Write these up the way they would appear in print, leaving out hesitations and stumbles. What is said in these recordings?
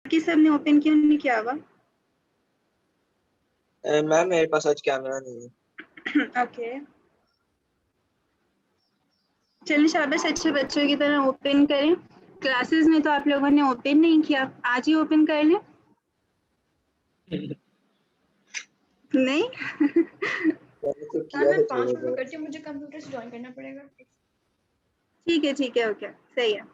बाकी सब ने ओपन क्यों नहीं किया हुआ? मैम मेरे पास आज कैमरा नहीं है। ओके, चलिए शाबाश, अच्छे बच्चों की तरह ओपन करें। क्लासेस में तो आप लोगों ने ओपन नहीं किया, आज ही ओपन कर लें। नहीं मैं 5 मिनट में करती हूँ, मुझे कंप्यूटर से ज्वाइन करना पड़ेगा। ठीक है, ओके, सही है।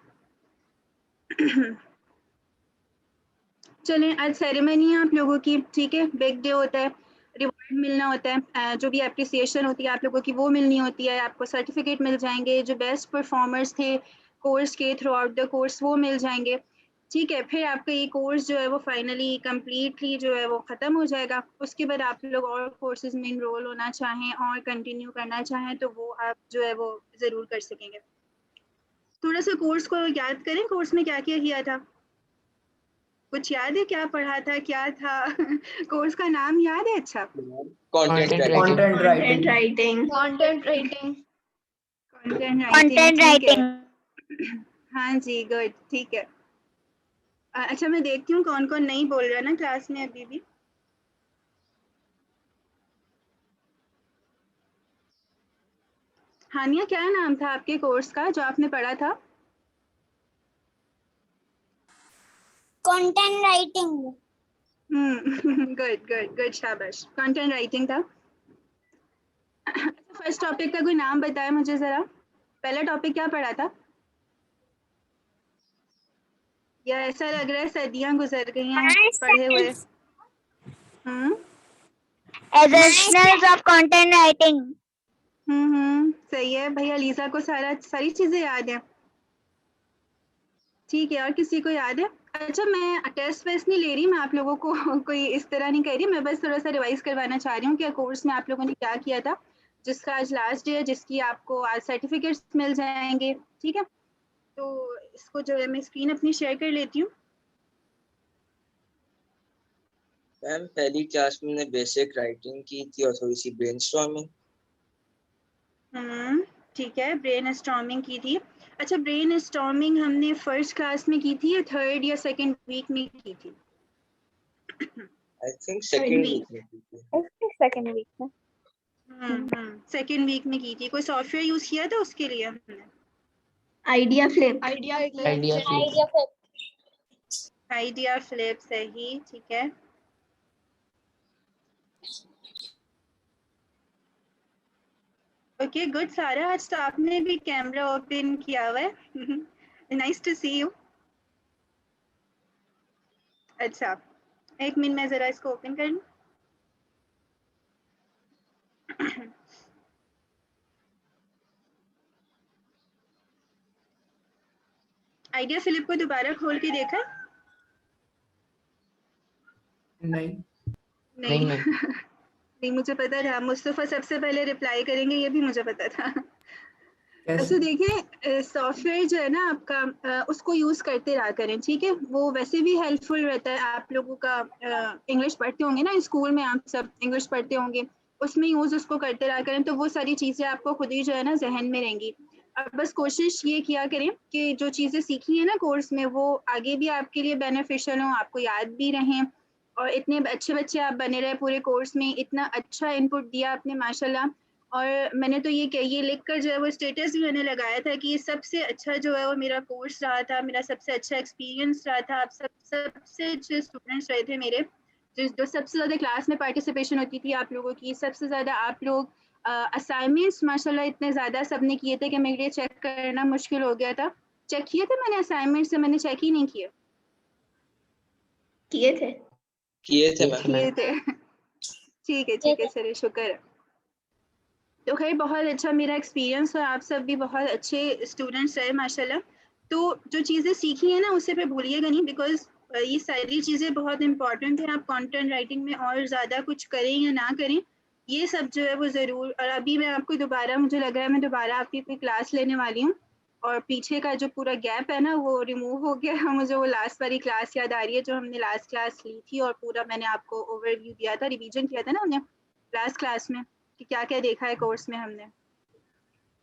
चलें, आज सेरेमनी है आप लोगों की, ठीक है। बिग डे होता है, रिवॉर्ड मिलना होता है, जो भी एप्रिसिएशन होती है आप लोगों की वो मिलनी होती है। आपको सर्टिफिकेट मिल जाएंगे, जो बेस्ट परफॉर्मर्स थे कोर्स के थ्रू आउट द कोर्स वो मिल जाएंगे, ठीक है। फिर आपका ये कोर्स जो है वो फाइनली कम्प्लीटली जो है वो ख़त्म हो जाएगा। उसके बाद आप लोग और कोर्सेज में इनरोल होना चाहें और कंटिन्यू करना चाहें तो वो आप जो है वो ज़रूर कर सकेंगे। थोड़ा सा कोर्स को याद करें, कोर्स में क्या क्या किया था, कुछ याद है, क्या पढ़ा था, क्या था? कोर्स का नाम याद है? अच्छा, कंटेंट राइटिंग। कंटेंट राइटिंग, हाँ जी, गुड, ठीक है। अच्छा, मैं देखती हूँ कौन कौन नहीं बोल रहा ना क्लास में अभी भी। हानिया, क्या नाम था आपके कोर्स का जो आपने पढ़ा था? Content writing. गुड, शाबाश, कंटेंट राइटिंग था। फर्स्ट टॉपिक का कोई नाम बताया मुझे जरा, पहला टॉपिक क्या पढ़ा था? या ऐसा लग रहा है सदियां गुजर गई हैं पढ़े हुए। Essentials of content writing. सही है भैया, लीजा को सारी चीजें याद है, ठीक है। और किसी को याद है? अच्छा, मैं टेस्ट वेस्ट नहीं ले रही, मैं आप लोगों को कोई इस तरह नहीं कह रही, मैं बस थोड़ा सा रिवाइज करवाना चाह रही हूँ कि कोर्स में आप लोगों ने क्या किया था, जिसका आज लास्ट डे है, जिसकी आपको आज सर्टिफिकेट्स मिल जाएंगे, ठीक है। तो इसको जो है मैं स्क्रीन अपनी शेयर कर लेती हूँ। मैम पहली क्लास में मैंने बेसिक राइटिंग की थी और थोड़ी सी ब्रेनस्टॉर्मिंग। ठीक है, ब्रेन स्टॉर्मिंग की थी। अच्छा, ब्रेन स्टॉर्मिंग हमने फर्स्ट क्लास में की थी या थर्ड या सेकंड वीक में की थी? आई थिंक सेकंड वीक में की थी। सेकंड वीक में। सेकंड वीक में की थी। कोई सॉफ्टवेयर यूज किया था उसके लिए हमने? Idea flip. आइडिया फ्लिप, सही, ठीक है। ओके, गुड सारा, आज तो आपने भी कैमरा ओपन किया हुआ है। Nice to see you. अच्छा, एक मिनट में जरा इसको ओपन कर लूं। आइडिया फिलिप को दोबारा खोल के देखा? नहीं नहीं, मुझे पता था मुस्तफा सबसे पहले रिप्लाई करेंगे, ये भी मुझे पता था। अच्छा देखिए, सॉफ्टवेयर जो है ना आपका, उसको यूज़ करते रहा करें, ठीक है। वो वैसे भी हेल्पफुल रहता है आप लोगों का। इंग्लिश पढ़ते होंगे ना स्कूल में, आप सब इंग्लिश पढ़ते होंगे, उसमें यूज़ उसको करते रहा करें, तो वो सारी चीज़ें आपको खुद ही जो है ना जहन में रहेंगी। अब बस कोशिश ये किया करें कि जो चीज़ें सीखी है ना कोर्स में वो आगे भी आपके लिए बेनिफिशियल हों, आपको याद भी रहें। और इतने अच्छे बच्चे आप बने रहे पूरे कोर्स में, इतना अच्छा इनपुट दिया आपने माशाल्लाह। और मैंने तो ये लिख कर जो है वो स्टेटस भी मैंने लगाया था कि सबसे अच्छा जो है वो मेरा कोर्स रहा था, मेरा सबसे अच्छा एक्सपीरियंस रहा था। आप सबसे अच्छे स्टूडेंट्स रहे थे मेरे, जो सबसे ज़्यादा क्लास में पार्टिसिपेशन होती थी आप लोगों की, सबसे ज़्यादा आप लोग असाइनमेंट्स माशाल्लाह इतने ज़्यादा सबने किए थे कि मेरे लिए चेक करना मुश्किल हो गया था। चेक किए थे मैंने असाइनमेंट्स, से मैंने चेक ही नहीं किए। किए थे मैम। किए थे। ठीक है, चलिए, शुक्र है। तो खैर बहुत अच्छा मेरा एक्सपीरियंस, और आप सब भी बहुत अच्छे स्टूडेंट्स रहे माशाल्लाह। तो जो चीज़ें सीखी हैं ना उसे पे भूलिएगा नहीं, बिकॉज ये सारी चीज़ें बहुत इंपॉर्टेंट हैं। आप कंटेंट राइटिंग में और ज़्यादा कुछ करें या ना करें, ये सब जो है वो ज़रूर। और अभी मैं आपको दोबारा, मुझे लग रहा है मैं दोबारा आपकी कोई क्लास लेने वाली हूँ, और पीछे का जो पूरा गैप है ना वो रिमूव हो गया है। मुझे वो लास्ट वाली क्लास याद आ रही है जो हमने लास्ट क्लास ली थी, और पूरा मैंने आपको ओवरव्यू दिया था, रिवीजन किया था ना हमने लास्ट क्लास में कि क्या क्या देखा है कोर्स में हमने।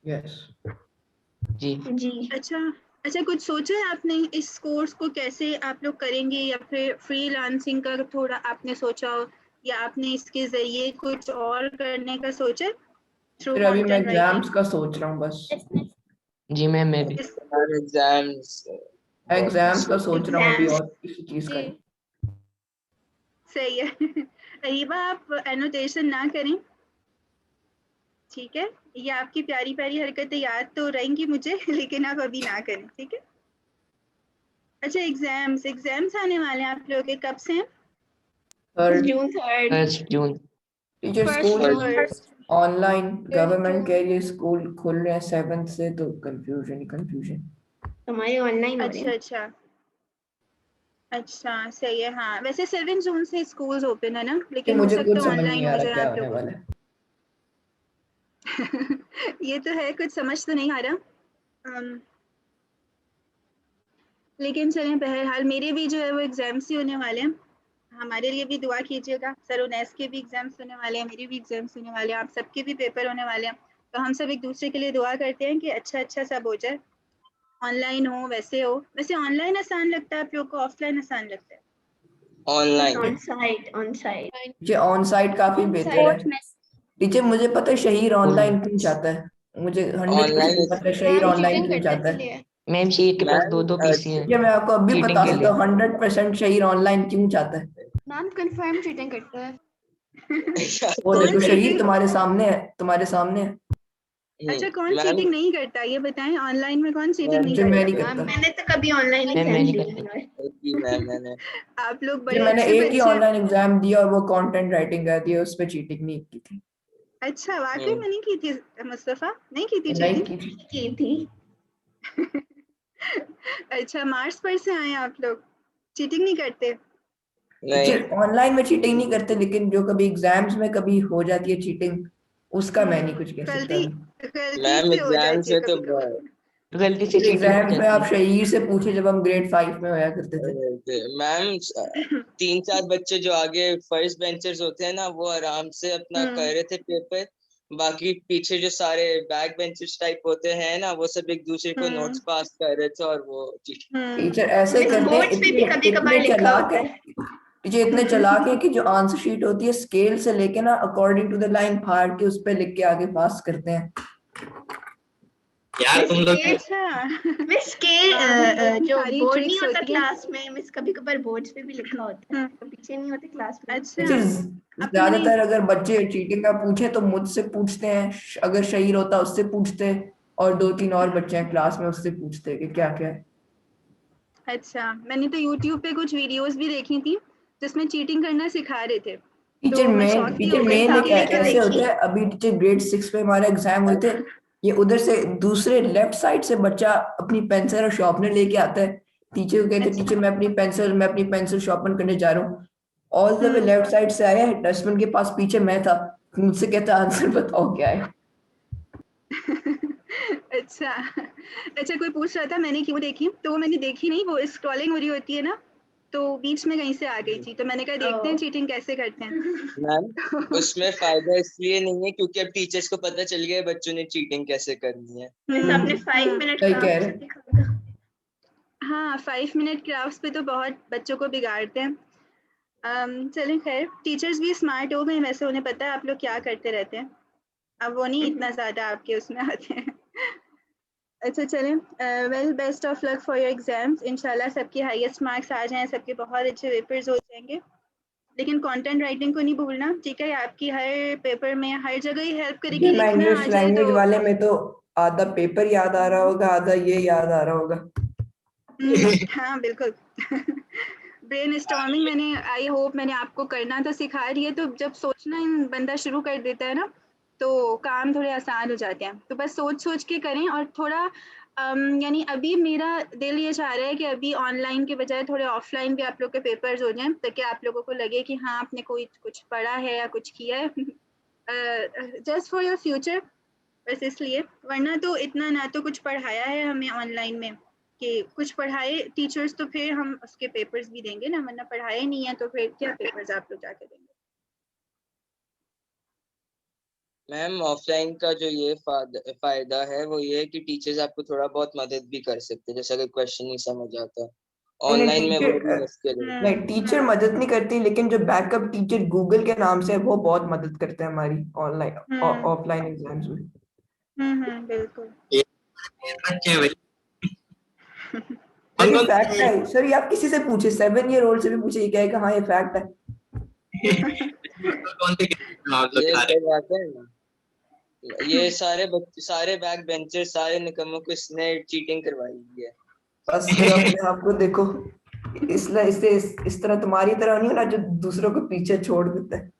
यस जी। अच्छा, अच्छा, कुछ सोचा है आपने इस कोर्स को कैसे आप लोग करेंगे, या फिर फ्रीलांसिंग का थोड़ा आपने सोचा हो, या आपने इसके जरिए कुछ और करने का सोचा थ्रू फिर अभी मैं कंटेंट राइटिंग? एग्जाम्स का सोच रहा हूँ बस। जी मैम मैं भी। और एग्जाम्स एग्जाम्स का सोच रहा हूँ अभी, Exams. और किसी चीज का नहीं। सही है। अरीबा, आप एनोटेशन ना करें, ठीक है? ये आपकी प्यारी प्यारी हरकतें याद तो रहेंगी मुझे, लेकिन आप अभी ना करें, ठीक है? अच्छा, एग्जाम्स आने वाले हैं आप लोगों के, कब से हैं? Third June 3rd. 1 जून। Teacher First school June. Online, government June. के लिए स्कूल खुल रहे हैं 7 से, तो कंफ्यूजन ही कंफ्यूजन। हमारे ऑनलाइन हो रहे अच्छा हैं। अच्छा अच्छा, सही है। हाँ, वैसे 7 जून से स्कूल्स ओपन है ना, कि लेकिन हो मुझे सकता कुछ है समझ नहीं ऑनलाइन आ हो रहा जाए क्या आप होने लोगों वाला है। ये तो है, कुछ समझ तो नहीं आ रहा। लेकिन चलें, बहरहाल मेरे भी जो है वो एग्जाम्स ही होने वाले हैं। हमारे लिए भी दुआ कीजिएगा। सर उनैस के भी एग्जाम्स होने वाले हैं, मेरे भी एग्जाम्स होने वाले हैं, आप सबके भी पेपर होने वाले हैं। तो हम सब एक दूसरे के लिए दुआ करते हैं कि अच्छा अच्छा सब हो जाए, ऑनलाइन हो वैसे हो। वैसे ऑनलाइन आसान लगता है आप लोग को, ऑफलाइन आसान लगता है? Online. On site. On site. Teacher on site काफी बेहतर है। टीचर मुझे पता है शहीर ऑनलाइन क्यों चाहता है, मुझे 100% ऑनलाइन पता है शहीर ऑनलाइन क्यों चाहता है। मैम शहीद के पास मैम 2 पीसी हैं टीचर मैं आपको अभी चीटिंग बता के सकता लिए। हूँ 100% शहीर ऑनलाइन क्यों चाहता है। मैम कंफर्म चीटिंग करता है। वो कौन देखो शहीद चीटिंग? तुम्हारे सामने है, तुम्हारे सामने है। अच्छा, कौन मैम चीटिंग नहीं करता, ये बताएं, ऑनलाइन में कौन चीटिंग नहीं टीचर मैं नहीं करता? मैम करता। मैंने तो कभी ऑनलाइन मैम मैं एग्जाम नहीं दिया करता। नहीं है। मैम मैंने आप लोग जी बड़े मैंने अच्छे एक ही बच्चे हैं। ऑनलाइन एग्जाम दिया और वो कंटेंट राइटिंग का दिया, उस पे चीटिंग नहीं की थी। अच्छा, वाकई में नहीं की थी मुस्तफा, नहीं की थी नहीं चीटिंग? की थी। की थी। अच्छा, मार्च पर से आए आप लोग, चीटिंग नहीं करते? नहीं। टीचर ऑनलाइन में चीटिंग नहीं करते, लेकिन जो कभी एग्जाम्स में कभी हो जाती है चीटिंग, उसका मैं नहीं कुछ कह सकता गलती, अभी। गलती मैम से हो एग्जाम जाती है से तो कभी कभी। तो गलती से टीचर चीटिंग हो एग्जाम्स में जाती आप है। शहीर से पूछे, जब हम ग्रेड 5 में होया करते थे। मैम 3-4 बच्चे जो आगे फर्स्ट बेंचर्स होते हैं ना, वो आराम से अपना कर रहे थे पेपर। बाकी पीछे जो सारे बैक बेंचर्स टाइप होते हैं ना, वो सब एक दूसरे को नोट्स पास कर रहे थे, और वो टीचर ऐसे मिस करते हैं, बोर्ड्स पे भी इतने कभी कभार इतने लिखा चालाक होता है। है। टीचर इतने चालाक है कि जो आंसर शीट होती है स्केल से लेके ना अकॉर्डिंग टू द लाइन फाड़ के उस पे लिख के आगे पास करते हैं। यार तुम लोग अच्छा। मिस के हाँ, इतनी जो सारी बोर्ड नहीं ट्रिक्स होता होती हैं। क्लास में, मिस कभी कभार बोर्ड्स पे भी लिखा होता है, तो पीछे नहीं होते क्लास में। अच्छा, टीचर अब तो मैंने ज्यादातर अगर बच्चे चीटिंग का पूछे तो मुझसे पूछते हैं, अगर शहीर होता उससे पूछते, और 2-3 और बच्चे हैं क्लास में उससे पूछते कि क्या क्या है। अच्छा, मैंने तो YouTube पे कुछ वीडियोस भी देखी थी जिसमें चीटिंग करना सिखा रहे थे, टीचर तो मैं मेन शॉक भी टीचर हो गई मेन थी एक कि ये क्या ऐसे है। होता है, अभी टीचर ग्रेड 6 में हमारे एग्जाम हुए थे, ये उधर से दूसरे लेफ्ट साइड से बच्चा अपनी पेंसिल और शार्पनर लेके आता है, टीचर को कहते हैं टीचर मैं अपनी पेंसिल शार्पन करने जा रहा हूँ। All the way left side से आया है, डस्टबिन के पास पीछे मैं था, मुझसे कहता आंसर बताओ क्या है। अच्छा अच्छा, कोई पूछ रहा था मैंने क्यों देखी, तो वो मैंने देखी नहीं, वो स्क्रॉलिंग हो रही होती है ना, तो बीच में कहीं से आ गई थी, तो मैंने कहा देखते हैं चीटिंग कैसे करते हैं। मैम उसमें फायदा इसलिए नहीं है क्योंकि अब टीचर्स को पता चल गया है बच्चों ने चीटिंग कैसे करनी है। मिस आपने 5 मिनट सही का कह रहे हैं। दिखा होगा। हाँ, 5 मिनट क्राफ्ट्स पे तो बहुत बच्चों को बिगाड़ते हैं। चलें, खैर टीचर्स भी स्मार्ट हो गए वैसे, उन्हें पता है आप लोग क्या करते रहते हैं, अब वो नहीं इतना ज़्यादा आपके उसमें आते हैं। अच्छा चलें, well best of luck for your exams, इंशाल्लाह सबके हाईएस्ट मार्क्स आ जाएं, सबके बहुत अच्छे पेपर्स हो जाएंगे। लेकिन कंटेंट राइटिंग को नहीं भूलना, ठीक है? आपकी हर पेपर में हर जगह ही हेल्प करेगी, मैं लिखना आ इंग्लिश जाए लैंग्वेज तो। वाले में तो आधा पेपर याद आ रहा होगा, आधा ये याद आ रहा होगा। हाँ बिल्कुल। ब्रेन स्टॉर्मिंग मैंने, आई होप मैंने आपको करना तो सिखा रही है, तो जब सोचना बंदा शुरू कर देता है ना, तो काम थोड़े आसान हो जाते हैं, तो बस सोच सोच के करें। और थोड़ा यानी अभी मेरा दिल ये चाह रहा है कि अभी ऑनलाइन के बजाय थोड़े ऑफलाइन भी आप लोग के पेपर्स हो जाएं, ताकि आप लोगों को लगे कि हाँ आपने कोई कुछ पढ़ा है या कुछ किया है, जस्ट फॉर योर फ्यूचर, बस इसलिए। वरना तो इतना ना तो कुछ पढ़ाया है हमें ऑनलाइन में कि कुछ पढ़ाए टीचर्स, तो फिर हम उसके पेपर्स भी देंगे ना, वरना पढ़ाए नहीं है तो फिर क्या पेपर्स आप लोग जाके देंगे। मैम ऑफलाइन का जो ये फायदा है वो ये है कि टीचर्स आपको थोड़ा बहुत मदद भी कर सकते हैं, जैसे अगर क्वेश्चन नहीं समझ आता। नहीं ऑनलाइन में वो भी टीचर मुश्किल है। नहीं टीचर मदद नहीं करती, लेकिन जो बैकअप टीचर गूगल के नाम से है वो बहुत मदद करते हैं हमारी ऑनलाइन ऑफलाइन एग्जाम्स में। बिल्कुल। बच्चे भाई ये फैक्ट है सर, ये आप किसी से पूछे, 7 ईयर ओल्ड से भी पूछे, ये कहेगा हाँ ये फैक्ट है। कौन से आप लोग ये खा रहे सही बात है ना। ये सारे बच्चे, सारे बैक बेंचर, सारे निकम्मों को इसने चीटिंग करवाई है। बस सर अपने आप को देखो, इसलिए इससे इस तरह तुम्हारी तरह नहीं होना जो दूसरों को पीछे छोड़ देता है।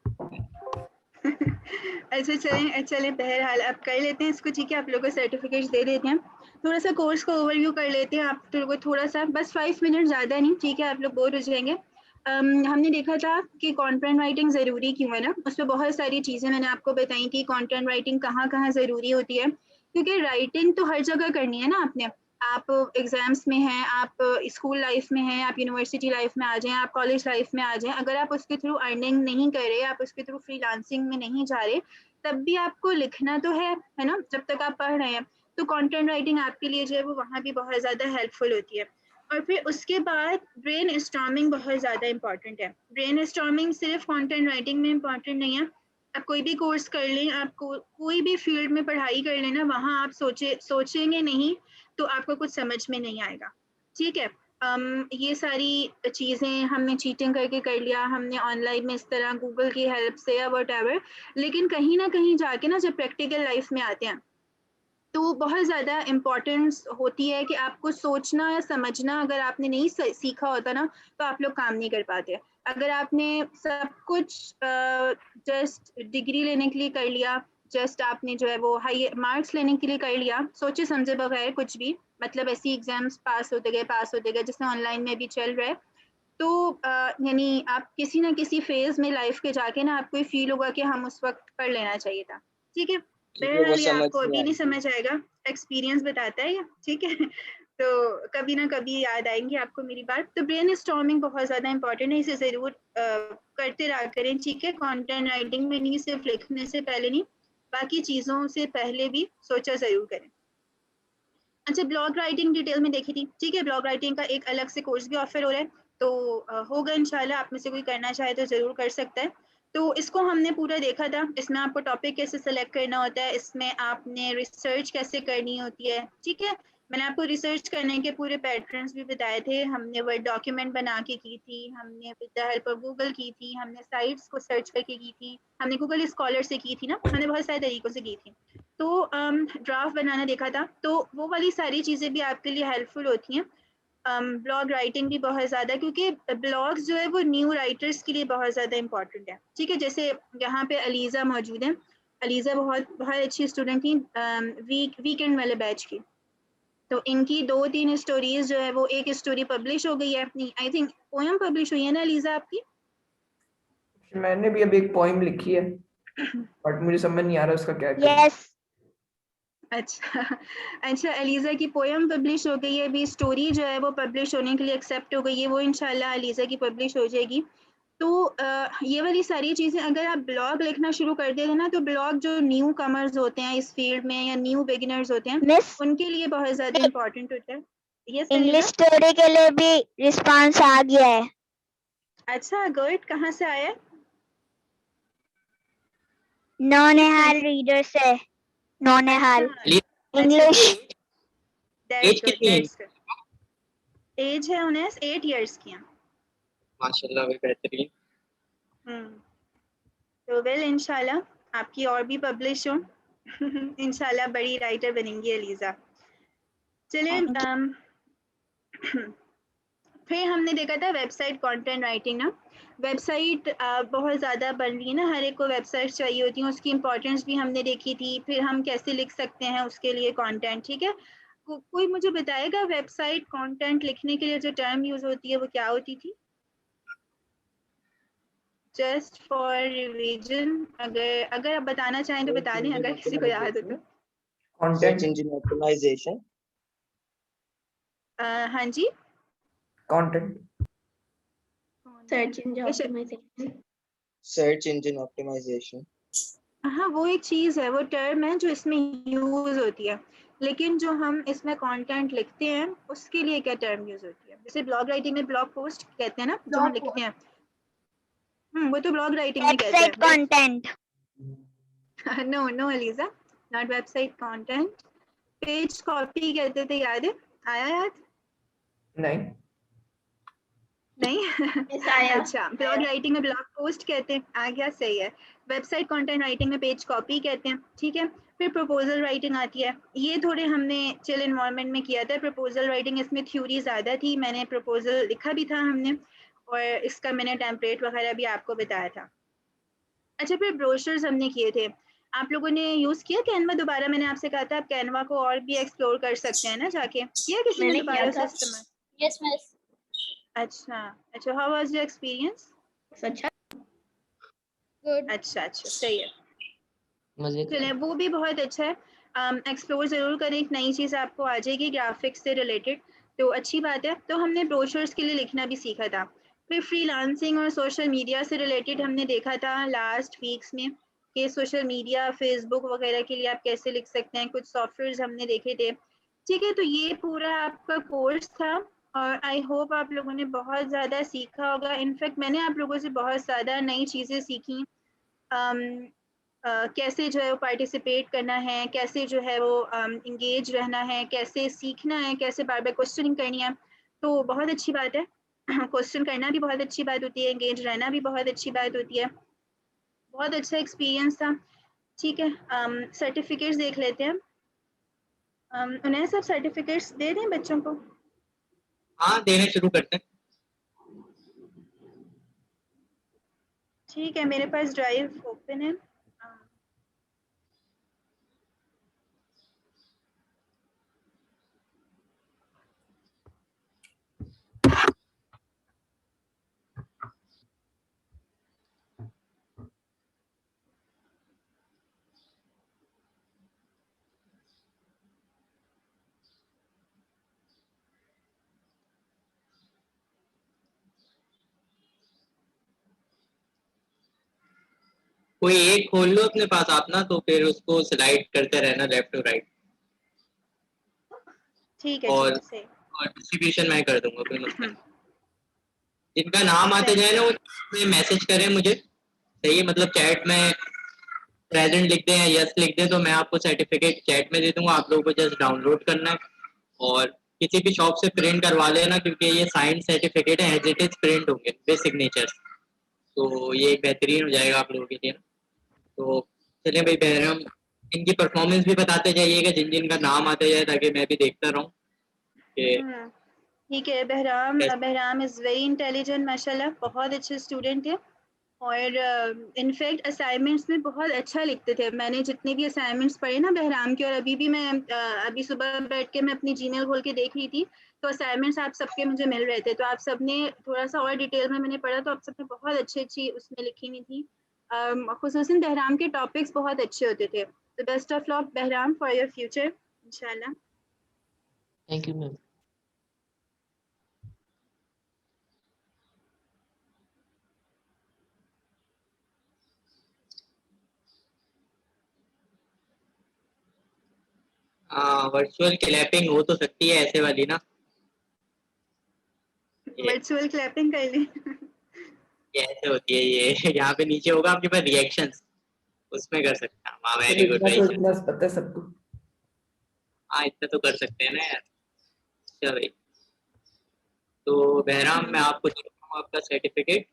अच्छा चलें बहरहाल अब कर लेते हैं इसको, ठीक है। आप लोगों को सर्टिफिकेट दे देते हैं। थोड़ा सा कोर्स का ओवरव्यू कर लेते हैं आप लोगों को, थोड़ा सा, बस 5 मिनट, ज़्यादा नहीं, ठीक है। आप लोग बोर हो जाएंगे। हमने देखा था कि कंटेंट राइटिंग ज़रूरी क्यों है ना, उस पर बहुत सारी चीज़ें मैंने आपको बताई कि कंटेंट राइटिंग कहाँ कहाँ ज़रूरी होती है, क्योंकि राइटिंग तो हर जगह करनी है ना आपने। आप एग्जाम्स में हैं, आप स्कूल लाइफ में हैं, आप यूनिवर्सिटी लाइफ में आ जाएं, आप कॉलेज लाइफ में आ जाएं, अगर आप उसके थ्रू अर्निंग नहीं कर रहे, आप उसके थ्रू फ्रीलांसिंग में नहीं जा रहे, तब भी आपको लिखना तो है ना, जब तक आप पढ़ रहे हैं। तो कंटेंट राइटिंग आपके लिए जो है वो वहाँ भी बहुत ज़्यादा हेल्पफुल होती है। और फिर उसके बाद ब्रेन स्टॉर्मिंग बहुत ज़्यादा इंपॉर्टेंट है। ब्रेन स्टॉर्मिंग सिर्फ कंटेंट राइटिंग में इंपॉर्टेंट नहीं है, आप कोई भी कोर्स कर लें, आप कोई भी फील्ड में पढ़ाई कर लेना, वहाँ आप सोचेंगे नहीं तो आपको कुछ समझ में नहीं आएगा, ठीक है। ये सारी चीज़ें हमने चीटिंग करके कर लिया, हमने ऑनलाइन में इस तरह गूगल की हेल्प से या व्हाटएवर, लेकिन कहीं ना कहीं जाके ना जब प्रैक्टिकल लाइफ में आते हैं तो बहुत ज़्यादा इम्पोर्टेंस होती है कि आपको सोचना या समझना अगर आपने नहीं सीखा होता ना तो आप लोग काम नहीं कर पाते। अगर आपने सब कुछ जस्ट डिग्री लेने के लिए कर लिया, जस्ट आपने जो है वो हाई मार्क्स लेने के लिए कर लिया, सोचे समझे बगैर कुछ भी, मतलब ऐसी एग्जाम्स पास होते गए जैसे ऑनलाइन में भी चल रहा है, तो यानी आप किसी ना किसी फेज में लाइफ के जाके ना आपको फील होगा कि हम उस वक्त पढ़ लेना चाहिए था, ठीक है। क्योंकि वो बहरहाल ये समझ आपको नहीं अभी नहीं आएगी। समझ आएगा, एक्सपीरियंस बताता है ये, ठीक है। तो कभी ना कभी याद आएंगी आपको मेरी बात। तो ब्रेन स्टॉर्मिंग बहुत ज़्यादा इंपॉर्टेंट है, इसे ज़रूर करते रहा करें, ठीक है। कंटेंट राइटिंग में नहीं, सिर्फ लिखने से पहले नहीं, बाकी चीज़ों से पहले भी सोचा ज़रूर करें। अच्छा, ब्लॉग राइटिंग डिटेल में देखी थी, ठीक है। ब्लॉग राइटिंग का एक अलग से कोर्स भी ऑफर हो रहा है, तो होगा इंशाल्लाह, आप में से कोई करना चाहे तो ज़रूर कर सकता है। तो इसको हमने पूरा देखा था, इसमें आपको टॉपिक कैसे सेलेक्ट करना होता है, इसमें आपने रिसर्च कैसे करनी होती है, ठीक है। मैंने आपको रिसर्च करने के पूरे पैटर्न्स भी बताए थे, हमने वर्ड डॉक्यूमेंट बना के की थी, हमने with the help of Google की थी, हमने साइट्स को सर्च करके की थी, हमने गूगल स्कॉलर से की थी ना, हमने बहुत सारे तरीकों से की थी। तो ड्राफ्ट बनाना देखा था, तो वो वाली सारी चीज़ें भी आपके लिए हेल्पफुल होती हैं। ब्लॉग राइटिंग भी बहुत ज़्यादा, क्योंकि ब्लॉग्स जो है वो न्यू राइटर्स के लिए बहुत ज़्यादा इंपॉर्टेंट है, ठीक है। जैसे यहाँ पे अलीज़ा मौजूद है, अलीज़ा बहुत बहुत अच्छी स्टूडेंट थी वीकेंड वाले बैच की। तो इनकी 2-3 स्टोरीज जो है वो, एक स्टोरी पब्लिश हो गई है अपनी, आई थिंक पोएम पब्लिश हुई है ना अलीज़ा आपकी? मैंने भी अभी एक पोइम लिखी है बट मुझे समझ नहीं आ रहा उसका क्या करूं। Yes. अच्छा अच्छा, अलीज़ा की पोएम पब्लिश हो गई है, अभी स्टोरी जो है वो पब्लिश होने के लिए एक्सेप्ट हो गई है, वो इंशाल्लाह अलीज़ा की पब्लिश हो जाएगी। तो ये वाली सारी चीज़ें अगर आप ब्लॉग लिखना शुरू कर देते ना, तो ब्लॉग जो न्यू कमर्स होते हैं इस फील्ड में या न्यू बिगिनर्स होते हैं, मिस, उनके लिए बहुत ज़्यादा इम्पोर्टेंट होता है। Yes English Aliza. स्टोरी के लिए भी रिस्पांस आ गया है। अच्छा गुड, कहाँ से आया? नौनिहाल रीडर से। नौनिहाल अच्छा इंग्लिश। दैट्स एज गुड, कितनी है? That's good. एज है उन्हें 8 इयर्स की हैं। माशाल्लाह भी बेहतरीन। तो वेल इंशाल्लाह आपकी और भी पब्लिश हो इंशाल्लाह बड़ी राइटर बनेंगी अलीज़ा। चलिए फिर हमने देखा था वेबसाइट कंटेंट राइटिंग ना, वेबसाइट बहुत ज़्यादा बन रही है ना, हर एक को वेबसाइट चाहिए होती है, उसकी इंपॉर्टेंस भी हमने देखी थी, फिर हम कैसे लिख सकते हैं उसके लिए कंटेंट, ठीक है। कोई मुझे बताएगा वेबसाइट कंटेंट लिखने के लिए जो टर्म यूज होती है वो क्या होती थी? जस्ट फॉर रिवीजन, अगर आप बताना चाहें तो बता दें, अगर किसी को याद हो तो। Search content engine optimisation. हाँ जी, content search engine optimisation. Search engine optimisation. हाँ, वो एक चीज़ है, वो टर्म है जो इसमें यूज़ होती है, लेकिन जो हम इसमें कंटेंट लिखते हैं उसके लिए क्या टर्म यूज़ होती है? जैसे ब्लॉग राइटिंग में ब्लॉग पोस्ट कहते हैं ना, जो हम लिखते हैं। वो तो ब्लॉग राइटिंग में कहते वेबसाइट हैं। Content. No no Aliza, not website content. Page copy कहते थे, याद है? आया याद? नहीं, नहीं? Yes, आया। अच्छा, ब्लॉग राइटिंग में ब्लॉग पोस्ट कहते हैं, आ गया, सही है। वेबसाइट कंटेंट राइटिंग में पेज कॉपी कहते हैं, ठीक है। फिर प्रपोजल राइटिंग आती है, ये थोड़े हमने चिल एनवायरनमेंट में किया था। प्रपोजल राइटिंग, इसमें थ्योरी ज़्यादा थी, मैंने प्रपोजल लिखा भी था हमने, और इसका मैंने टेम्पलेट वगैरह भी आपको बताया था। अच्छा, फिर ब्रोशर्स हमने किए थे। आप लोगों ने यूज़ किया कैनवा? दोबारा मैंने आपसे कहा था आप कैनवा को और भी एक्सप्लोर कर सकते हैं ना जाके, किया किसी ने मैंने दोबारा किया उसे था। इस्तेमाल? Yes, miss. अच्छा अच्छा, हाउ वाज योर एक्सपीरियंस? अच्छा। Good. अच्छा अच्छा, सही है। मजे चलिए, वो भी बहुत अच्छा है। एक्सप्लोर ज़रूर करें, एक नई चीज़ आपको आ जाएगी ग्राफिक्स से रिलेटेड, तो अच्छी बात है। तो हमने ब्रोशर्स के लिए लिखना भी सीखा था। फिर फ्रीलांसिंग और सोशल मीडिया से रिलेटेड हमने देखा था लास्ट वीक्स में कि सोशल मीडिया, फेसबुक वगैरह के लिए आप कैसे लिख सकते हैं, कुछ सॉफ्टवेयर्स हमने देखे थे। ठीक है, तो ये पूरा आपका कोर्स था और आई होप आप लोगों ने बहुत ज़्यादा सीखा होगा। इनफैक्ट मैंने आप लोगों से बहुत ज़्यादा नई चीज़ें सीखी। कैसे जो है वो पार्टिसिपेट करना है, कैसे जो है वो इंगेज रहना है, कैसे सीखना है, कैसे बार बार क्वेश्चनिंग करनी है, तो बहुत अच्छी बात है। क्वेश्चन करना भी बहुत अच्छी बात होती है, इंगेज रहना भी बहुत अच्छी बात होती है। बहुत अच्छा एक्सपीरियंस था। ठीक है, सर्टिफिकेट्स देख लेते हैं। उन्हें सब सर्टिफिकेट्स दे दें बच्चों को? हाँ, देने शुरू करते हैं। ठीक है, मेरे पास ड्राइव ओपन है। कोई एक खोल लो अपने पास आप ना, तो फिर उसको स्लाइड करते रहना लेफ्ट टू राइट, ठीक है और सही। डिस्ट्रीब्यूशन मैं कर दूंगा, कोई मसला नहीं। जिनका नाम आते जाए ना वो मैसेज करें मुझे, सही है? मतलब चैट में प्रेजेंट लिख दें या यस लिख दें, तो मैं आपको सर्टिफिकेट चैट में दे दूंगा, आप लोगों को जस्ट डाउनलोड करना है और किसी भी शॉप से प्रिंट करवा लेना, क्योंकि ये साइन सर्टिफिकेट है, एज इट इज प्रिंट होंगे विद सिग्नेचर्स, तो ये बेहतरीन हो जाएगा आप लोगों के लिए। तो चलिए भाई बहरम, इनकी परफॉर्मेंस भी बताते जाइएगा जिन जिन का नाम आते जाए, ताकि मैं भी देखता रहूं कि ठीक है। बहराम कैसे। बहराम इज़ वेरी इंटेलिजेंट माशाल्लाह, बहुत अच्छे स्टूडेंट थे और इनफैक्ट असाइनमेंट्स में बहुत अच्छा लिखते थे। मैंने जितने भी असाइनमेंट्स पढ़े ना बहराम के, और अभी भी मैं अभी सुबह बैठ के मैं अपनी जीमेल खोल के देख रही थी, तो असाइनमेंट्स आप सबके मुझे मिल रहे थे। तो आप सबने थोड़ा सा और डिटेल में मैंने पढ़ा, तो आप सबने बहुत अच्छी उसमें लिखी हुई थी। खुसूसन बहराम के टॉपिक्स बहुत अच्छे होते थे। तो best of luck Bahram for your future इंशाल्लाह। Thank you ma'am. Virtual clapping हो तो सकती है ऐसे वाली ना, वर्चुअल क्लैपिंग कर ली। ये ऐसे होती है, ये यहाँ पे नीचे होगा आपके पास रिएक्शंस, उसमें कर सकते हैं। हाँ, वेरी गुड भाई। इतना पता है सबको। हाँ, इतना तो कर सकते हैं ना यार। अच्छा भाई, तो बहराम मैं आपको देता हूँ आपका सर्टिफिकेट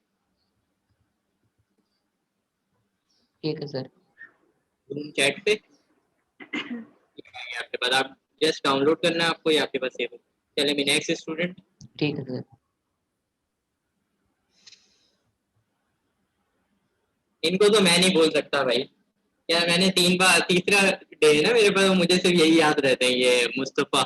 ठीक है सर। रूम चैट पे, आपके पास, आप जस्ट डाउनलोड करना है आपको, ये आपके पास सेव हो। चले मैं नेक्स्ट स्टूडेंट। ठीक है सर। इनको तो मैं नहीं बोल सकता भाई, क्या मैंने 3 बार, तीसरा डे है ना मेरे पास, मुझे सिर्फ यही याद रहते हैं, ये मुस्तफा।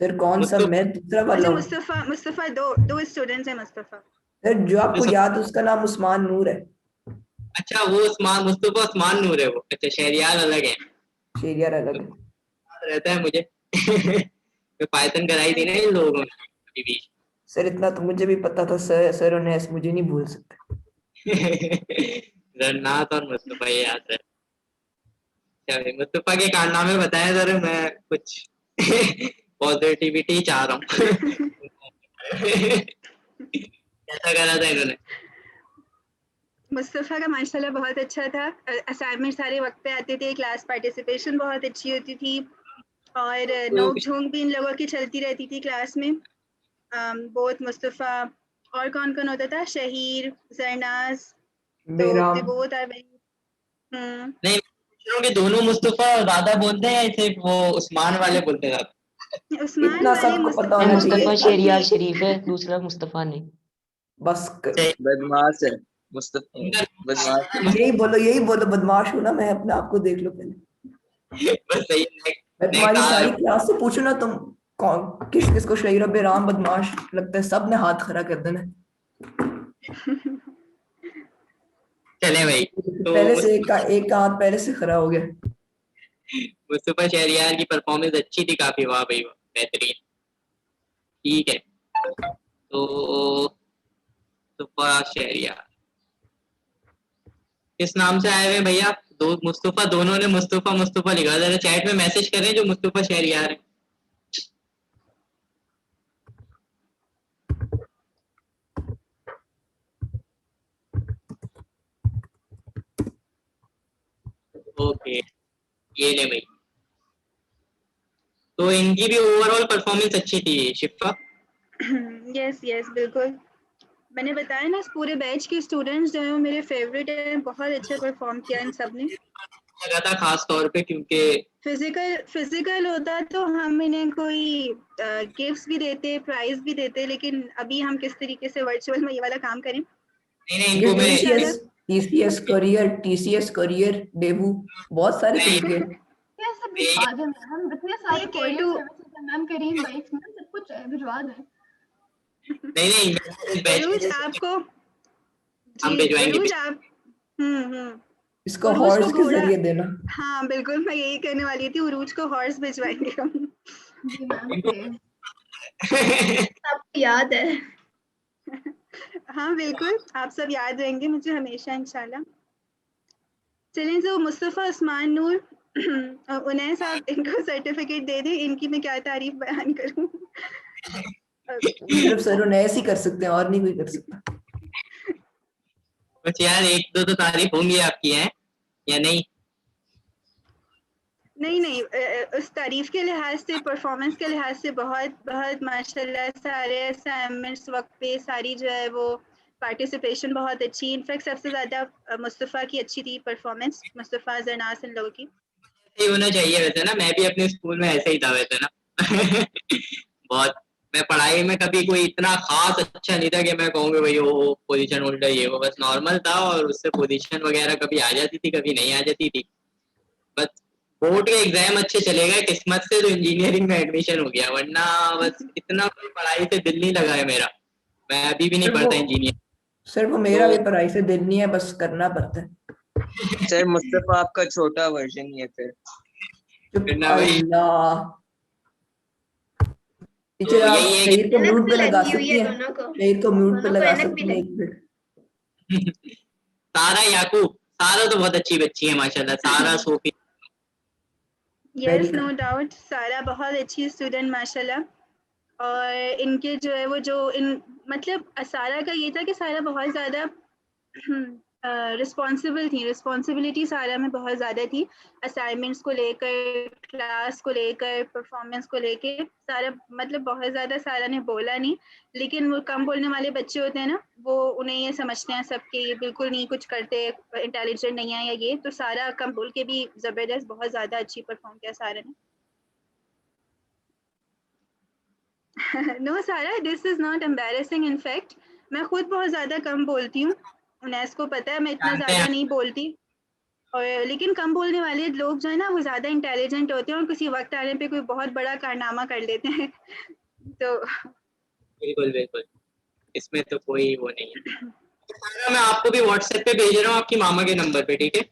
सर कौन सा? मैं दूसरा वाला अच्छा, हूँ मुस्तफा दो स्टूडेंट्स हैं मुस्तफा। सर, जो आपको याद है उसका नाम उस्मान नूर है। अच्छा, वो उस्मान, मुस्तफा उस्मान नूर है वो। अच्छा, शहरियार अलग है, शेरियार अलग है। याद रहता है मुझे। मैं पाइथन कराई थी ना इन लोगों ने अभी भी। सर इतना तो मुझे भी पता था सर, सर उन्हें मुझे नहीं भूल सकते। जन्नात और मुस्तफा, ये याद रहे। चलिए मुस्तफा के कारनामे बताएं जरा, मैं कुछ पॉजिटिविटी चाह रहा हूँ। कैसा करा था इन्होंने? मुस्तफ़ा का माशाल्लाह बहुत अच्छा था। असाइनमेंट सारे वक्त पे आते थे, क्लास पार्टिसिपेशन बहुत अच्छी होती थी और नोक झोंक भी इन लोगों की चलती रहती थी क्लास में। बहुत मुस्तफ़ा और कौन कौन होता था, शहीर, जरनाज, तो बेराम। They both are very. नहीं, पूछ रहा हूँ कि दोनों मुस्तफा ज्यादा बोलते हैं या सिर्फ वो उस्मान वाले बोलते हैं? उस्मान इतना वाले सबको पता मुस्तफ़ा होना को भी मुस्तफा चाहिए। शहरियार शरीफ है, दूसरा मुस्तफा नहीं। बस बदमाश है मुस्तफा, बदमाश है। यही बोलो बदमाश हूं ना मैं, अपने आप को देख लो पहले। बस सही है। मैं तुम्हारी सारी क्लास से पूछू ना, तुम कौन किस किस को शहीर बेराम बदमाश लगता है, सब ने हाथ खड़ा कर देना। चले भाई, तो पहले से एक का हाथ पहले से खड़ा हो गया। मुस्तफा शहरियार की परफॉर्मेंस अच्छी थी काफी, वाह भाई वाह, बेहतरीन। ठीक है, तो मुस्तफा शहरियार किस नाम से आए हुए हैं भैया? दो मुस्तफा, दोनों ने मुस्तफा मुस्तफा लिखा, जरा चैट में मैसेज करें जो मुस्तफा शहरियार है। ओके, ये ले भाई। तो इनकी भी ओवरऑल परफॉर्मेंस अच्छी थी शिफा। यस यस बिल्कुल, मैंने बताया ना, पूरे बैच के स्टूडेंट्स जो हैं वो मेरे फेवरेट हैं, बहुत अच्छा परफॉर्म किया इन सब ने। लगा था खास तौर पे क्योंकि फिजिकल होता तो हम इन्हें कोई गिफ्ट्स भी देते, प्राइज भी देते, लेकिन अभी हम किस तरीके से वर्चुअल में ये वाला काम करें। नहीं नहीं, इनको मैं टीसीएस करियर डेबू, बहुत सारे तरीके हैं। क्या सब भिजवा दें मैम, हम इतने सारे ये कोरियर फोटो सर्विसेज हैं मैम, करीम बाइक्स में सब कुछ भिजवा दें। नहीं नहीं, इस बैच उरूज में आपको, हम जी भिजवाएंगे उरूज आप, इसको उरूज को हॉर्स के घोड़ा, जरिए देना। हाँ बिल्कुल, मैं यही कहने वाली थी, उरूज को हॉर्स भिजवाएंगे हम। जी मैम इनको प्लीज, सबको याद है। हाँ बिल्कुल, आप सब याद रहेंगे मुझे हमेशा इंशाल्लाह। चलें, जो मुस्तफ़ा, उस्मान, नूर, उनैस, आप इनको सर्टिफिकेट दे दें, इनकी मैं क्या तारीफ बयान करूं। सिर्फ सर नैस ही कर सकते हैं और नहीं कोई कर सकता। कुछ यार एक दो तो तारीफ होंगी आपकी, हैं या नहीं? नहीं नहीं, उस तारीफ के लिहाज से, परफॉर्मेंस के लिहाज से बहुत बहुत माशाल्लाह, सारे असाइनमेंट्स वक्त पे, सारी जो है वो पार्टिसिपेशन बहुत अच्छी। इनफैक्ट सबसे ज़्यादा मुस्तफ़ा की अच्छी थी परफॉर्मेंस, मुस्तफ़ा, जरनास, इन लोगों की। ऐसे ही होना चाहिए वैसे ना, मैं भी अपने स्कूल में ऐसे ही था वैसे ना। बहुत, मैं पढ़ाई में कभी कोई इतना खास अच्छा नहीं था कि मैं कहूँगा भाई वो पोजीशन होल्डर ये वो, बस नॉर्मल था और उससे पोजीशन वगैरह कभी आ जाती थी कभी नहीं आ जाती थी। बस बोर्ड के एग्जाम अच्छे चले गए किस्मत से, तो इंजीनियरिंग में एडमिशन हो गया, वरना बस इतना कोई पढ़ाई से दिल नहीं लगा है मेरा, मैं अभी भी नहीं पढ़ता इंजीनियर। सर वो मेरा तो भी पढ़ाई से दिल नहीं है, बस करना पड़ता है। सर मुस्तफा आपका छोटा वर्जन ही है फिर। चुप करना भाई, अल्लाह। टीचर तो आप यही है कि शहीद को मेहनत म्यूट भी पे लगा लगी हुई सकती है हैं, दोनों को, शहीद को म्यूट पे दोनों को लगा मेहनत भी सकती हैं लगी। एक मिनट। सारा याकूब, सारा तो बहुत अच्छी बच्ची है माशाल्लाह, सारा सोफी। यस नो डाउट, सारा बहुत अच्छी स्टूडेंट माशाल्लाह। और इनके जो है वो जो इन, मतलब सारा का ये था कि सारा बहुत ज़्यादा रिस्पॉन्सिबल थी, रिस्पॉन्सिबिलिटी सारा में बहुत ज़्यादा थी, असाइनमेंट्स को लेकर, क्लास को लेकर, परफॉर्मेंस को लेकर, सारा मतलब बहुत ज़्यादा सारा ने बोला नहीं। लेकिन वो कम बोलने वाले बच्चे होते हैं ना, वो उन्हें ये समझते हैं सबके, ये बिल्कुल नहीं कुछ करते, इंटेलिजेंट नहीं है या ये, तो सारा कम बोल के भी ज़बरदस्त बहुत ज़्यादा अच्छी परफॉर्म किया सारा ने। नो सारा, this is not embarrassing, in fact मैं खुद बहुत ज़्यादा कम बोलती हूँ, उन्हें को पता है मैं इतना जानते हैं ज़्यादा नहीं बोलती। और लेकिन कम बोलने वाले लोग जो है ना वो ज़्यादा इंटेलिजेंट होते हैं और किसी वक्त आने पे कोई बहुत बड़ा कारनामा कर लेते हैं। तो बिल्कुल बिल्कुल, इसमें तो कोई वो नहीं है। सारा मैं आपको भी व्हाट्सएप पे भेज रहा हूँ आपकी मामा के नंबर पे, ठीक है?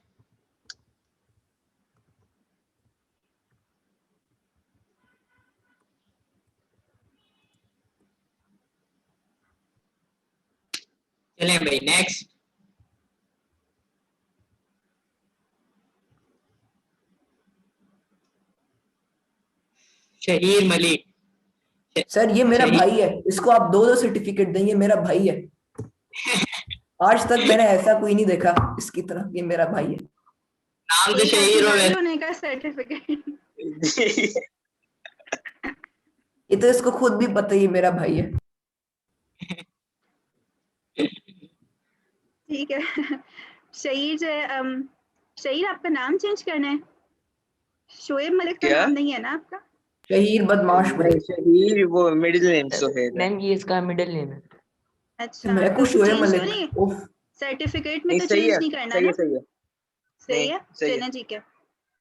चलें भाई नेक्स्ट। शहीर मलिक। सर ये मेरा शहीर- भाई है, इसको आप दो सर्टिफिकेट दें, ये मेरा भाई है। आज तक मैंने ऐसा कोई नहीं देखा इसकी तरह, ये मेरा भाई है। नाम तो एक शहीर हो भाई वैसे। होने का सर्टिफिकेट। ये तो इसको खुद भी पता है ये मेरा भाई है। ठीक है। शहीर जो है शहीर आपका नाम चेंज करना है। शोएब मलिक का क्या? नाम नहीं है ना आपका? शहीर बदमाश नहीं, भाई। शहीर वो मिडिल नेम सोहेल है। मैम ये इसका मिडिल नेम है। अच्छा, मेरे को तो शोएब चेंज तो मलिक। नहीं, उफ, सर्टिफिकेट में नहीं तो सही चेंज है, नहीं करना सही ना? है, सही है। सही नहीं, है, सही है। चलें ठीक है,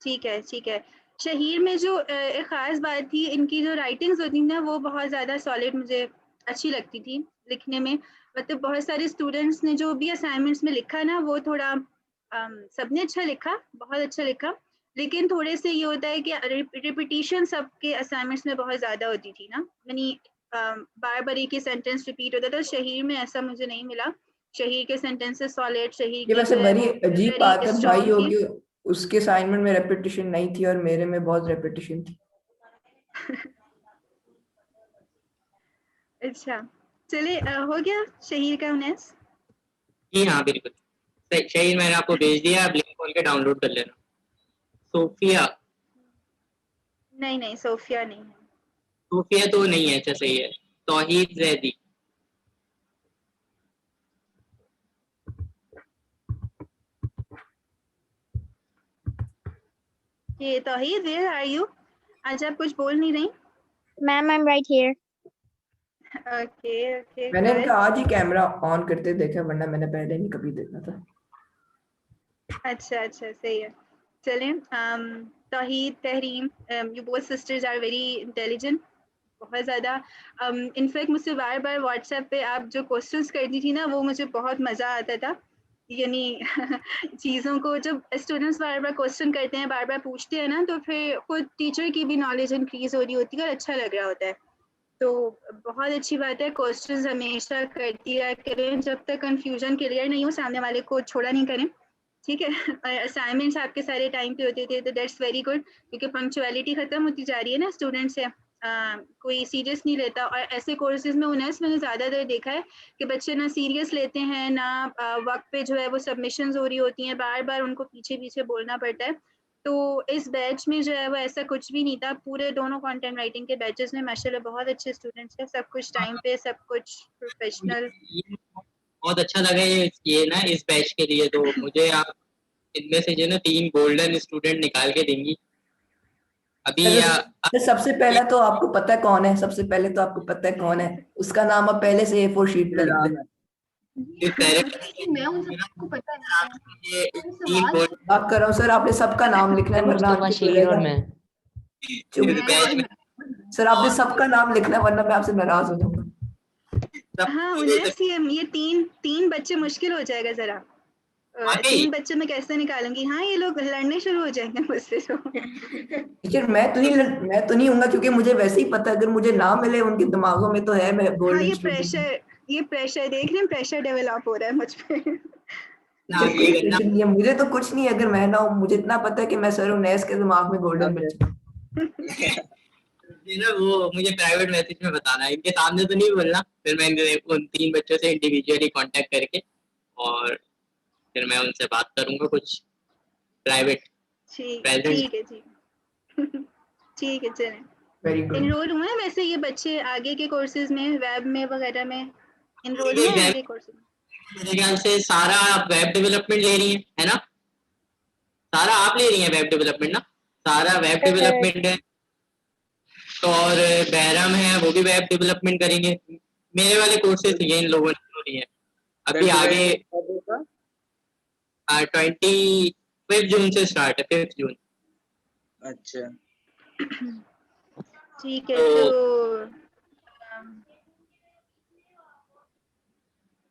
ठीक है, ठीक है। शहीर में जो एक ख़ास बात थी, इनकी जो राइटिंग्स होती थी ना, वो बहुत ज़्यादा सॉलिड मुझे अच्छी लगती थी लिखने में। मतलब बहुत सारे स्टूडेंट्स ने जो भी असाइनमेंट्स में लिखा ना, वो थोड़ा सबने अच्छा लिखा, बहुत अच्छा लिखा, लेकिन थोड़े से ये होता है कि रिपीटिशन सबके असाइनमेंट्स में बहुत ज़्यादा होती थी ना, यानी बार बार एक ही सेंटेंस रिपीट होता था। शहीर में ऐसा मुझे नहीं मिला। शहीर के सेंटेंसेस सॉलिड, शहीर ये की वैसे जो है बड़ी वो अजीब वेरी बात है, भाई स्ट्रॉन्ग थी। होगी उसके असाइनमेंट में रेपिटेशन नहीं थी और मेरे में बहुत रेपिटेशन थी। अच्छा, चलिए हो गया शहीर का उन्हें। जी हाँ बिल्कुल। शहीर मैंने आपको भेज दिया, आप लिंक खोल के डाउनलोड कर लेना। सोफिया, नहीं नहीं, सोफिया नहीं है। सोफिया तो नहीं है। अच्छा सही है। तौहीद जैदी, ये तौहीद, वेयर आर यू? आज आप कुछ बोल नहीं रही। Ma'am, I'm right here. Okay okay, मैंने गुड। इनका आज ही कैमरा ऑन करते देखा, वरना मैंने पहले नहीं कभी देखा था। अच्छा अच्छा, सही है। चलें, Tauheed, Tahreem, you both sisters are very intelligent, बहुत ज़्यादा। इनफैक्ट मुझसे बार बार व्हाट्सएप पे आप जो क्वेश्चंस करती थी ना, वो मुझे बहुत मज़ा आता था। यानी चीज़ों को जब स्टूडेंट्स बार बार क्वेश्चन करते हैं, बार बार पूछते हैं ना, तो फिर खुद टीचर की भी नॉलेज इंक्रीज हो रही होती है और अच्छा लग रहा होता है। तो बहुत अच्छी बात है, क्वेश्चंस हमेशा करती रहा करें जब तक कंफ्यूजन क्लियर नहीं हो, सामने वाले को छोड़ा नहीं करें, ठीक है। और असाइनमेंट्स आपके सारे टाइम पे होते थे, तो दैट्स वेरी गुड, क्योंकि पंक्चुअलिटी खत्म होती जा रही है ना स्टूडेंट से। कोई सीरियस नहीं लेता, और ऐसे कोर्सेज में उन्हें मैंने ज़्यादातर देखा है कि बच्चे ना सीरियस लेते हैं ना, वक्त पे जो है वो सबमिशंस हो रही होती हैं, बार बार उनको पीछे पीछे बोलना पड़ता है। तो इस बैच में जो है वो ऐसा कुछ भी नहीं था। पूरे दोनों कंटेंट राइटिंग के बैचेस में माशाल्लाह बहुत अच्छे स्टूडेंट्स हैं, सब कुछ टाइम पे, सब कुछ प्रोफेशनल। ये बहुत अच्छा लगा ये ना इस बैच के लिए। तो मुझे आप इनमें से जो ना 3 गोल्डन स्टूडेंट निकाल के देंगी अभी या सर सबसे पहले तो आपको पता है कौन है, सबसे पहले तो आपको पता है कौन है, उसका नाम आप पहले से A4 शीट पे लिख दें। फिर पहले मैं उन सबको पता नहीं है। ये पर 3 सवाल गोल्डन बात कर रहा हूँ सर, आपने सबका नाम लिखना है सर वरना मुस्तफा, आपसे शहीर और बोलेगा। मैं। चुप। इस बैच में सर आपने सबका नाम लिखना है वरना मैं आपसे नाराज हो जाऊंगा। सब हाँ, पूरे उन्हें ये तीन बच्चे मुश्किल हो जाएगा जरा। वाकई 3 बच्चे मैं कैसे निकालूंगी? हाँ, ये लोग लड़ने शुरू हो जाएंगे मुझसे तो। टीचर मैं तो नहीं हूँगा, क्योंकि मुझे वैसे ही पता है अगर मुझे ना मिले उनके दिमागों में तो है मैं हाँ, गोल्डन ये स्टूडेंट। प्रेशर देख रहे हैं, प्रेशर डेवलप हो रहा है मुझ पे। नाम टीचर ये कोई करना। प्रेशर नहीं है, मुझे तो कुछ नहीं है अगर मैं ना हूँ, मुझे इतना पता है कि मैं सर उनैस के दिमाग में गोल्डन Okay. बच्चा। ये ना वो मुझे प्राइवेट मैसेज में बताना है, इनके सामने तो नहीं बोलना। फिर मैं उन 3 बच्चों से इंडिविजुअली कांटेक्ट करके और फिर मैं उनसे बात करूंगा कुछ प्राइवेट ठीक प्रेजेंट। ठीक है, ठीक। ठीक है, चलें। Very good. इनरोल हुए हैं वैसे ये बच्चे आगे के कोर्सेज में, वेब में वगैरह में इनरोल हुए हैं आगे कोर्सेज में? मेरे ख्याल से सारा आप वेब डेवलपमेंट ले रही हैं, है ना? सारा आप ले रही हैं वेब डेवलपमेंट ना? सारा वेब डेवलपमेंट है। तो और बहरम है, वो भी वेब डेवलपमेंट करेंगे। मेरे वाले कोर्सेज ये इन लोगों ने लिए हैं। अभी आगे 25 जून से स्टार्ट है, 5 जून। अच्छा, ठीक है,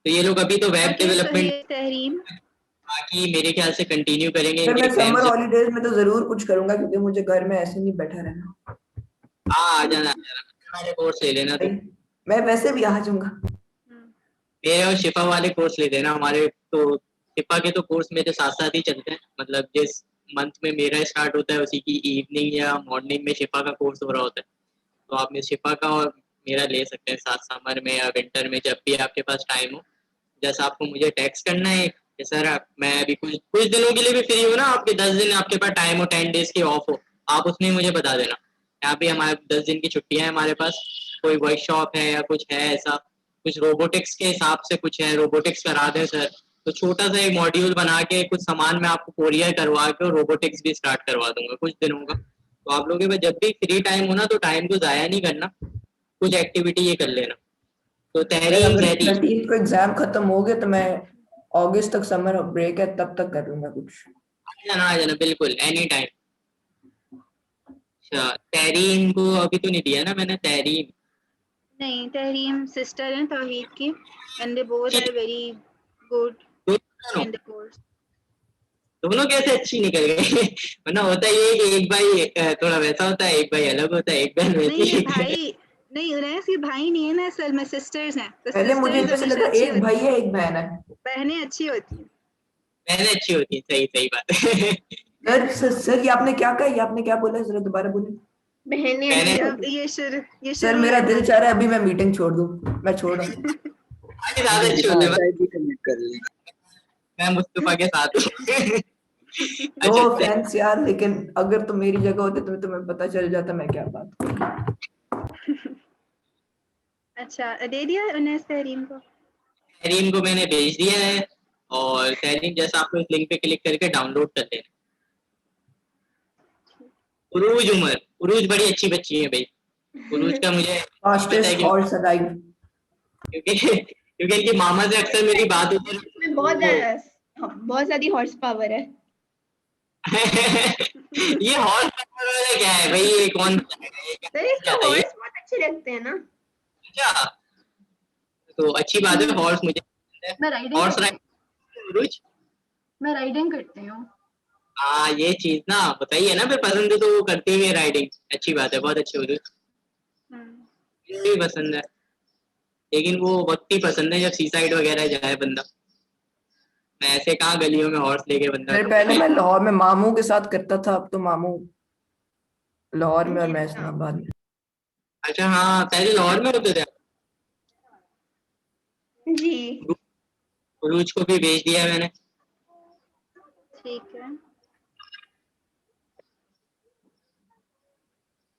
तो ये लोग अभी तो web okay, development, Sohail, Tahreem. बाकी मेरे ख्याल से कंटिन्यू करेंगे सर इनके मैं एग्जाम समर से। हॉलीडेज में तो जरूर कुछ करूंगा, क्योंकि मुझे घर में ऐसे नहीं बैठा रहना। हाँ आ जाना हमारे कोर्स ले लेना तो। मैं वैसे भी आ जाऊंगा। मेरे और शिफा वाले कोर्स ले लेना हमारे। तो शिफा के तो कोर्स मेरे साथ साथ ही चलते हैं, मतलब जिस मंथ में मेरा स्टार्ट होता है उसी की इवनिंग या मॉर्निंग में शिफा का कोर्स हो रहा होता है। तो आप शिफा का और मेरा ले सकते हैं साथ, समर में या विंटर में, जब भी आपके पास टाइम हो। जैसा आपको मुझे टेक्स्ट करना है कि सर मैं अभी कुछ दिनों के लिए भी फ्री हूँ ना, आपके 10 दिन आपके पास टाइम हो, 10 डेज की ऑफ हो, आप उसमें मुझे बता देना। यहाँ पे हमारे 10 दिन की छुट्टियां हैं हमारे पास, कोई वर्कशॉप है या कुछ है ऐसा, कुछ रोबोटिक्स के हिसाब से कुछ है, रोबोटिक्स करा दें सर, तो छोटा सा एक मॉड्यूल बना के कुछ सामान मैं आपको कोरियर करवा के रोबोटिक्स भी स्टार्ट करवा दूंगा कुछ दिनों का। तो आप लोगों के पास जब भी फ्री टाइम हो ना, तो टाइम को ज़ाया नहीं करना, कुछ एक्टिविटी ये कर लेना। तो तहरीर अगर जहरी 13 को एग्जाम खत्म हो गए तो मैं अगस्त तक समर ब्रेक है तब तक कर लूंगा कुछ। आ जाना बिल्कुल एनी टाइम। अच्छा, तहरीम को अभी तो नहीं दिया ना मैंने, तहरीम नहीं, तहरीम सिस्टर हैं तौहीद की, and they both are very good in the course. दोनों कैसे अच्छी निकल गए वरना होता ये है कि एक भाई थोड़ा वैसा होता है, एक भाई अलग होता है, एक बहन नहीं, वैसी ये भाई नहीं, उनैस ये भाई नहीं है ना, असल में सिस्टर्स हैं। तो पहले मुझे sisters जैसे हमेशा लगा अच्छी एक होती भाई हैं, है एक बहन है। बहनें अच्छी होती हैं। बहनें अच्छी होती है, सही सही बात है सर ये आपने क्या कहा, ये आपने क्या बोला, जरा दोबारा बोले। बहनें मैंने- अच्छी अब होती ये सर शुरू मेरा है दिल ना। चाह रहा है अभी मैं मीटिंग छोड़ दूं, मैं छोड़ रहा हूँ। आगे ज्यादा अच्छी होती है, कमिट कर लेगा। मैं मुस्तफा के साथ हूँ नो अच्छा ऑफेंस यार, लेकिन अगर तुम मेरी जगह होते तो तुम्हें पता चल जाता मैं क्या बात करूं। अच्छा, दे दिया उनैस तहरीम को? तहरीम को मैंने भेज दिया है, और तहरीम जैसा आपको इस लिंक पे क्लिक करके डाउनलोड कर लेना। उरूज उमर, उरूज बड़ी अच्छी बच्ची है भाई, उरूज का मुझे पता है फास्टेस्ट कि हॉर्स अलाइव। क्योंकि इनकी मामा से अक्सर मेरी बात होती इसमें बहुत ज्यादा हॉर्स पावर है। ये हॉर्स पावर वाला क्या है भाई, ये कौन बताएगा, ये सर इसको क्या है ये? हॉर्स बहुत अच्छे लगते हैं ना। अच्छा, तो अच्छी बात है, हॉर्स मुझे मैं राइडिंग हॉर्स करती राइड उरूज। मैं राइडिंग करती हूँ। हाँ ये चीज ना बताइए ना, फिर पसंद है तो वो करती हुई राइडिंग, अच्छी बात है, बहुत अच्छी उरूज, मुझे भी पसंद है, लेकिन वो वक्त ही पसंद है जब सी साइड वगैरह जाए बंदा। मैं ऐसे कहाँ गलियों में हॉर्स लेके बंदा फिर पहले मैं लाहौर में मामू के साथ करता था, अब तो मामू लाहौर में और मैं इस्लामाबाद में। अच्छा हाँ, पहले लाहौर में होते थे आप? जी उरूज को भी भेज दिया मैंने। ठीक है,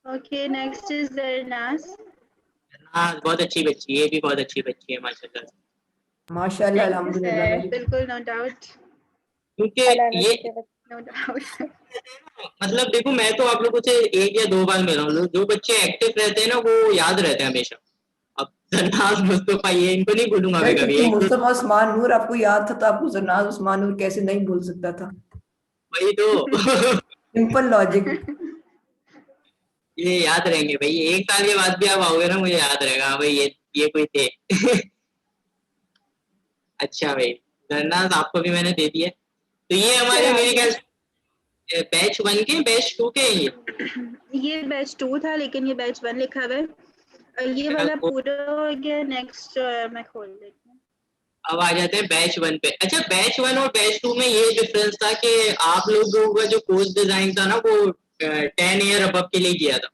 ओके, नेक्स्ट इज जरनास। हाँ बहुत अच्छी बच्ची है, ये भी बहुत अच्छी बच्ची है माशाल्लाह से। माशाल्लाह Thank you, अल्हम्दुलिल्लाह। sir. मेरी बिल्कुल, नो डाउट, क्योंकि ये नो डाउट। मतलब देखो, मैं तो आप लोगों से 1 या 2 बार मिला हूँ, जो बच्चे एक्टिव रहते हैं ना वो याद रहते हैं हमेशा। अब जन्नाज मुस्तफा ये इनको नहीं भूलूंगा सर मैं कभी, क्योंकि एक दो मुस्तफा उस्मान नूर आपको याद था तो आपको जरनाज उस्मान नूर कैसे नहीं भूल सकता था। वही तो सिंपल लॉजिक। ये याद रहेंगे भाई, 1 साल के बाद भी आप आओगे ना, मुझे याद रहेगा, हाँ भाई ये कोई थे अच्छा भाई, जन्नाज आपको भी मैंने दे दिया। तो ये हमारे मेरे ख्याल बैच 1 के बैच 2 के ये बैच 2 था, लेकिन ये बैच 1 लिखा हुआ है, और ये वाला पूरा हो गया। नेक्स्ट मैं खोल देती हूँ। अब आ जाते हैं बैच 1 पे। अच्छा, बैच 1 और बैच 2 में ये डिफरेंस था कि आप लोगों का जो कोर्स डिजाइन था ना वो 10 ईयर अबव के लिए किया था,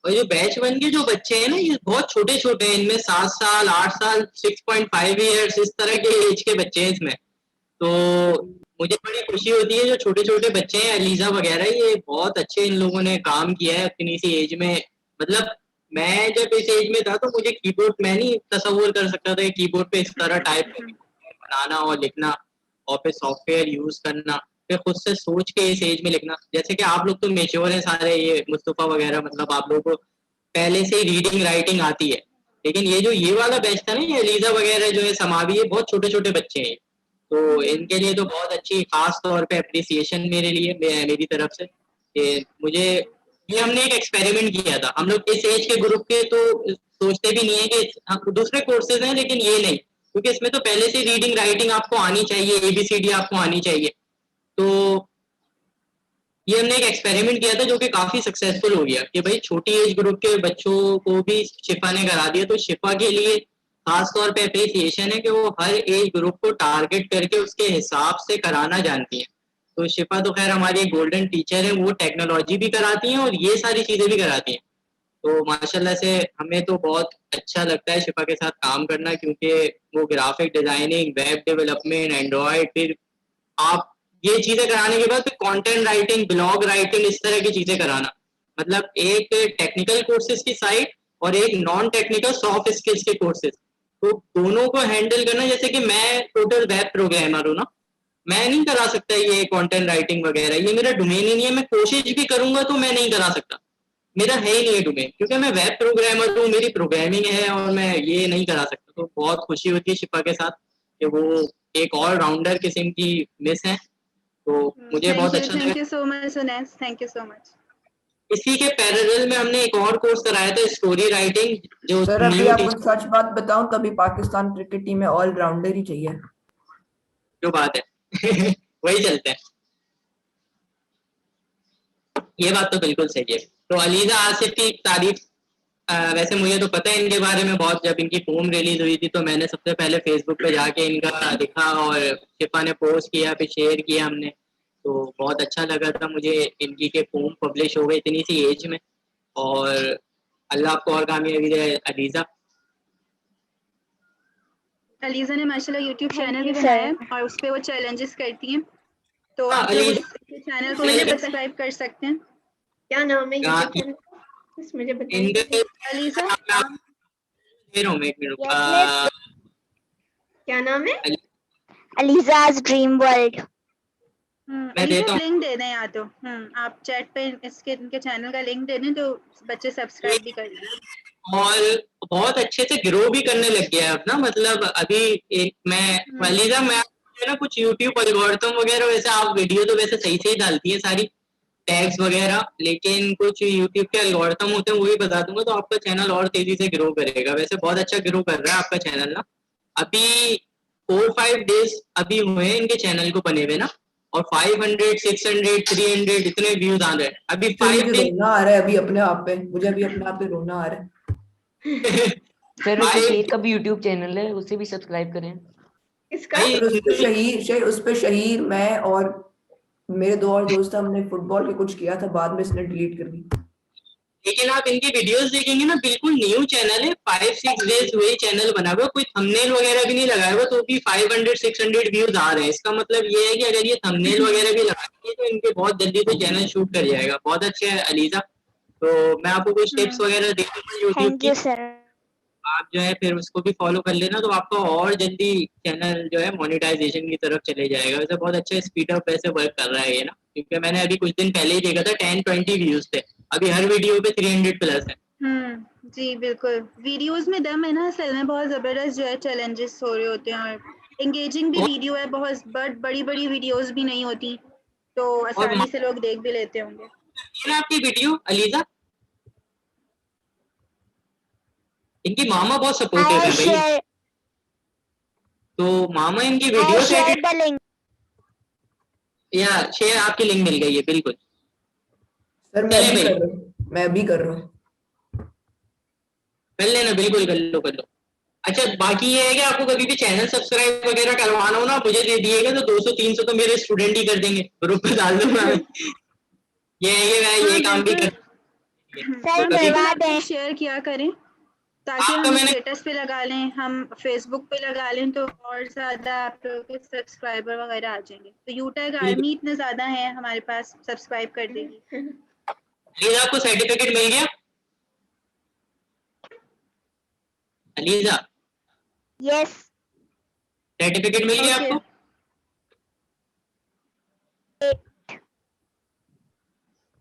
और जो बैच 1 के जो बच्चे हैं ना ये बहुत छोटे छोटे हैं, इनमें 7 साल 8 साल 6.5 ईयर्स इस तरह के एज के बच्चे हैं इसमें। तो मुझे बड़ी खुशी होती है जो छोटे छोटे बच्चे हैं, अलीजा वगैरह, ये बहुत अच्छे इन लोगों ने काम किया है इतनी सी एज में। मतलब मैं जब इस एज में था तो मुझे कीबोर्ड, मैं नहीं तस्वुर कर सकता था कीबोर्ड पे इस तरह टाइप बनाना और लिखना, और फिर सॉफ्टवेयर यूज करना, फिर खुद से सोच के इस एज में लिखना। जैसे कि आप लोग तो मेच्योर हैं सारे, ये मुस्तफा वगैरह, मतलब आप लोगों को पहले से ही रीडिंग राइटिंग आती है, लेकिन ये जो ये वाला बैच था ना, ये अलीजा वगैरह जो है समावी, ये बहुत छोटे छोटे बच्चे हैं, तो इनके लिए तो बहुत अच्छी खास तौर पे अप्रिसिएशन मेरे लिए, मेरी तरफ से कि मुझे ये हमने एक एक्सपेरिमेंट किया था। हम लोग इस एज के ग्रुप के तो सोचते भी नहीं है कि दूसरे कोर्सेज हैं, लेकिन ये नहीं, क्योंकि इसमें तो पहले से रीडिंग राइटिंग आपको आनी चाहिए, ABCD आपको आनी चाहिए। तो ये हमने एक एक्सपेरिमेंट किया था जो कि काफी सक्सेसफुल हो गया कि भाई छोटी एज ग्रुप के बच्चों को भी शिफा ने करा दिया। तो शिफा के लिए खास तौर पे अप्रिसिएशन है कि वो हर एज ग्रुप को टारगेट करके उसके हिसाब से कराना जानती हैं। तो शिफा तो खैर हमारी एक गोल्डन टीचर है, वो टेक्नोलॉजी भी कराती हैं और ये सारी चीजें भी कराती हैं। तो माशाल्लाह से हमें तो बहुत अच्छा लगता है शिफा के साथ काम करना, क्योंकि वो graphic designing, web development, Android, फिर आप ये चीजें कराने के बाद फिर कंटेंट राइटिंग, ब्लॉग राइटिंग, इस तरह की चीजें कराना, मतलब एक टेक्निकल कोर्सेज की साइड और एक नॉन टेक्निकल सॉफ्ट स्किल्स के कोर्सेज, तो दोनों को हैंडल करना। जैसे कि मैं टोटल वेब प्रोग्रामर हूँ ना, मैं नहीं करा सकता ये कंटेंट राइटिंग वगैरह, ये मेरा डोमेन ही नहीं है। मैं कोशिश भी करूंगा तो मैं नहीं करा सकता, मेरा है ही नहीं है डोमेन, क्योंकि मैं वेब प्रोग्रामर हूँ, मेरी प्रोग्रामिंग है और मैं ये नहीं करा सकता। तो बहुत खुशी होती है शिफा के साथ कि वो एक ऑल राउंडर किस्म की मिस है, तो मुझे बहुत अच्छा लगा। Thank you so much सुनैस, thank you so much. इसी के पैरेलल में हमने एक और कोर्स कराया था, स्टोरी राइटिंग, जो सर अभी न्यू आपको सच बात बताऊं तो अभी पाकिस्तान क्रिकेट टीम में ऑलराउंडर ही चाहिए। जो बात है वही चलते हैं, ये बात तो बिल्कुल सही है। तो अलीजा आसिफ की तारीफ, वैसे मुझे तो पता है इनके बारे में बहुत, जब इनकी फिल्म रिलीज हुई थी तो मैंने सबसे पहले फेसबुक पे जाके इनका दिखा और शिफा ने पोस्ट किया, फिर शेयर किया हमने, तो बहुत अच्छा लगा था मुझे इनकी के फिल्म पब्लिश हो गई इतनी सी एज में, और अल्लाह आपको और कामयाबी दे अलीजा। अलीजा ने माशाल्लाह यूट्यूब Thank चैनल भी you, बनाया sir. है और उस पे वो चैलेंजेस करती हैं, तो हाँ, आप लोग अलीजा उसके चैनल को अलीजा- सब्सक्राइब कर सकते हैं। क्या नाम है हाँ, यूट्यूब चैनल? बस मुझे बताइए। इनके अलीजा दे रहा हूँ मैं एक मिनट, Yes, miss. क्या नाम है? Aliza's Dream World. मैं अलीजा देता हूँ। लिंक दे दें या तो आप चैट पे इसके इनके चैनल का लिंक दे दें तो बच्चे सब्सक्राइब भी कर लें। और बहुत अच्छे से ग्रो भी करने लग गया है अपना, मतलब अभी एक मैं अलीजा, मैं ना कुछ यूट्यूब एल्गोरिथम वगैरह, वैसे आप वीडियो तो वैसे सही से ही डालती है सारी टैग्स वगैरह, लेकिन कुछ यूट्यूब के एल्गोरिथम होते हैं वो भी बता दूंगा, तो आपका चैनल और तेजी से ग्रो करेगा। वैसे बहुत अच्छा ग्रो कर रहा है आपका चैनल ना, अभी 4-5 डेज अभी हुए हैं इनके चैनल को बने हुए ना, और 500, 600, 300 इतने व्यूज आ रहे हैं अभी फिर 5 मुझे दिन। रोना आ रहा है अभी अपने आप पे, मुझे अभी अपने आप पे रोना आ रहा है। सर वैसे शेर का भी यूट्यूब चैनल है, उसे भी सब्सक्राइब करें। इसका भाई और उस पे शहीर मैं और मेरे 2 और दोस्त हमने फुटबॉल के कुछ किया था, बाद में इसने डिलीट कर दी। लेकिन आप इनकी वीडियोस देखेंगे ना, बिल्कुल न्यू चैनल है, 5-6 डेज हुए चैनल बना हुआ, कोई थंबनेल वगैरह भी नहीं लगाया हुआ, तो भी 500-600 व्यूज आ रहे हैं। इसका मतलब ये है कि अगर ये थंबनेल वगैरह भी लगाएंगे तो इनके बहुत जल्दी से चैनल शूट कर जाएगा। बहुत अच्छे है अलीजा, तो मैं आपको कुछ टिप्स वगैरह दे दूंगा यूट्यूब Thank की, you, sir. आप जो है फिर उसको भी फॉलो कर लेना, तो आपका और जल्दी चैनल जो है मोनेटाइजेशन की तरफ चले जाएगा। वैसे बहुत अच्छे स्पीड अप वैसे वर्क कर रहा है ये ना, क्योंकि मैंने अभी कुछ दिन पहले ही देखा था 10-20 व्यूज थे, अभी हर वीडियो पे 300 प्लस है। जी बिल्कुल, वीडियोस में दम है ना, असल में बहुत जबरदस्त जो है चैलेंजेस हो रहे होते हैं और एंगेजिंग भी वीडियो है, बहुत बड़ी बड़ी वीडियोस भी नहीं होती, तो और आसानी से लोग देख भी लेते होंगे। ये ना आपकी वीडियो अलीजा, इनकी मामा बहुत सपोर्टिव है भाई, तो मामा इनकी I वीडियो से shared the link. या शेयर आपकी लिंक मिल गई है बिल्कुल। सर मैं अभी कर रहा हूँ, मैं अभी कर रहा हूँ। कर लेना, बिल्कुल कर लो कर लो। अच्छा बाकी ये है कि आपको कभी भी चैनल सब्सक्राइब वगैरह करवाना हो ना, मुझे दे दिएगा तो 200-300 तो मेरे स्टूडेंट ही कर देंगे, ग्रुप में डाल दूंगा मैं। ये है कि मैं ये काम भी कर सर करवा दें। शेयर किया करें ताकि आपका हम मैंने स्टेटस पे लगा लें, हम फेसबुक पे लगा लें, तो और ज्यादा आप लोगों के सब्सक्राइबर वगैरह आ जाएंगे। तो यूटैग आर्मी इतने ज्यादा है हमारे पास, सब्सक्राइब कर देगी। अलीजा आपको सर्टिफिकेट मिल गया? ELISA Yes. सर्टिफिकेट मिल गया आपको?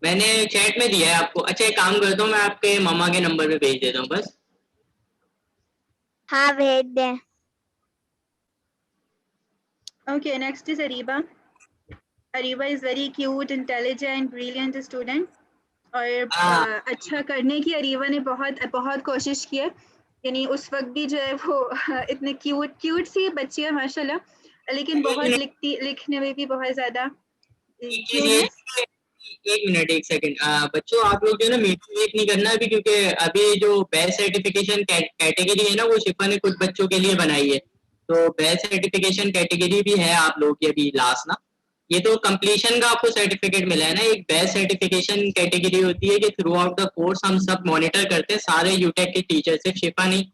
मैंने चैट में दिया है आपको। अच्छा एक काम करता हूँ, मैं आपके मामा के नंबर पे भेज देता हूँ बस। हाँ भेज दें। Okay, next is Ariba. Ariba is very cute, intelligent, brilliant student. और अच्छा करने की अरीबा ने बहुत बहुत कोशिश की है, यानी उस वक्त भी जो है वो इतने क्यूट सी बच्ची है माशाल्लाह, लेकिन बहुत लिखने में भी बहुत ज्यादा क्यूट है। एक मिनट एक सेकंड, बच्चों आप लोग जो है ना मीटिंग नहीं करना अभी, क्योंकि अभी जो बेस्ट सर्टिफिकेशन कैटेगरी है ना वो शिफा ने कुछ बच्चों के लिए बनाई है, तो बेस्ट सर्टिफिकेशन कैटेगरी भी है आप लोग की अभी लास्ट ना, ये तो कंप्लीशन का आपको सर्टिफिकेट मिला है ना। एक बेस्ट सर्टिफिकेशन कैटेगरी होती है कि थ्रू आउट द कोर्स हम सब मॉनिटर करते हैं, सारे यूटेक के टीचर, सिर्फ शिफा नहीं,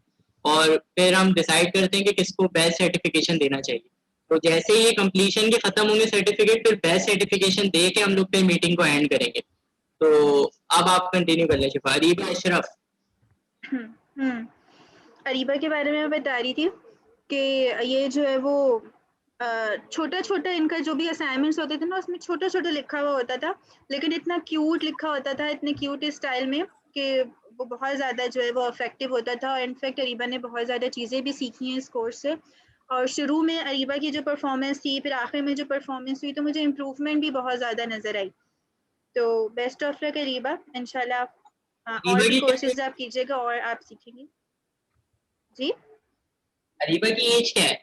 और फिर हम डिसाइड करते हैं कि किसको बेस्ट सर्टिफिकेशन देना चाहिए। तो जैसे ही ये कंप्लीशन के खत्म होंगे सर्टिफिकेट, फिर बेस्ट सर्टिफिकेशन दे के हम लोग फिर मीटिंग को एंड करेंगे। तो अब आप कंटिन्यू कर लें शिफा। अरीबा अशरफ। अरीबा के बारे में मैं बता रही थी कि ये जो है वो छोटा छोटा इनका जो भी असाइनमेंट्स होते थे ना, उसमें छोटा छोटा लिखा हुआ होता था, लेकिन इतना क्यूट लिखा होता था, इतने क्यूट स्टाइल में कि वो बहुत ज़्यादा जो है वो इफेक्टिव होता था। और इनफैक्ट अरीबा ने बहुत ज़्यादा चीज़ें भी सीखी हैं इस कोर्स से। और शुरू में अरीबा की जो परफॉर्मेंस थी, फिर आखिर में जो परफॉर्मेंस हुई, तो मुझे इम्प्रूवमेंट भी बहुत ज़्यादा नज़र आई। तो बेस्ट ऑफ लक अरीबा, इंशाल्लाह और भी कोर्सेज आप कीजिएगा और आप सीखेंगे। जी अरीबा की एज क्या है?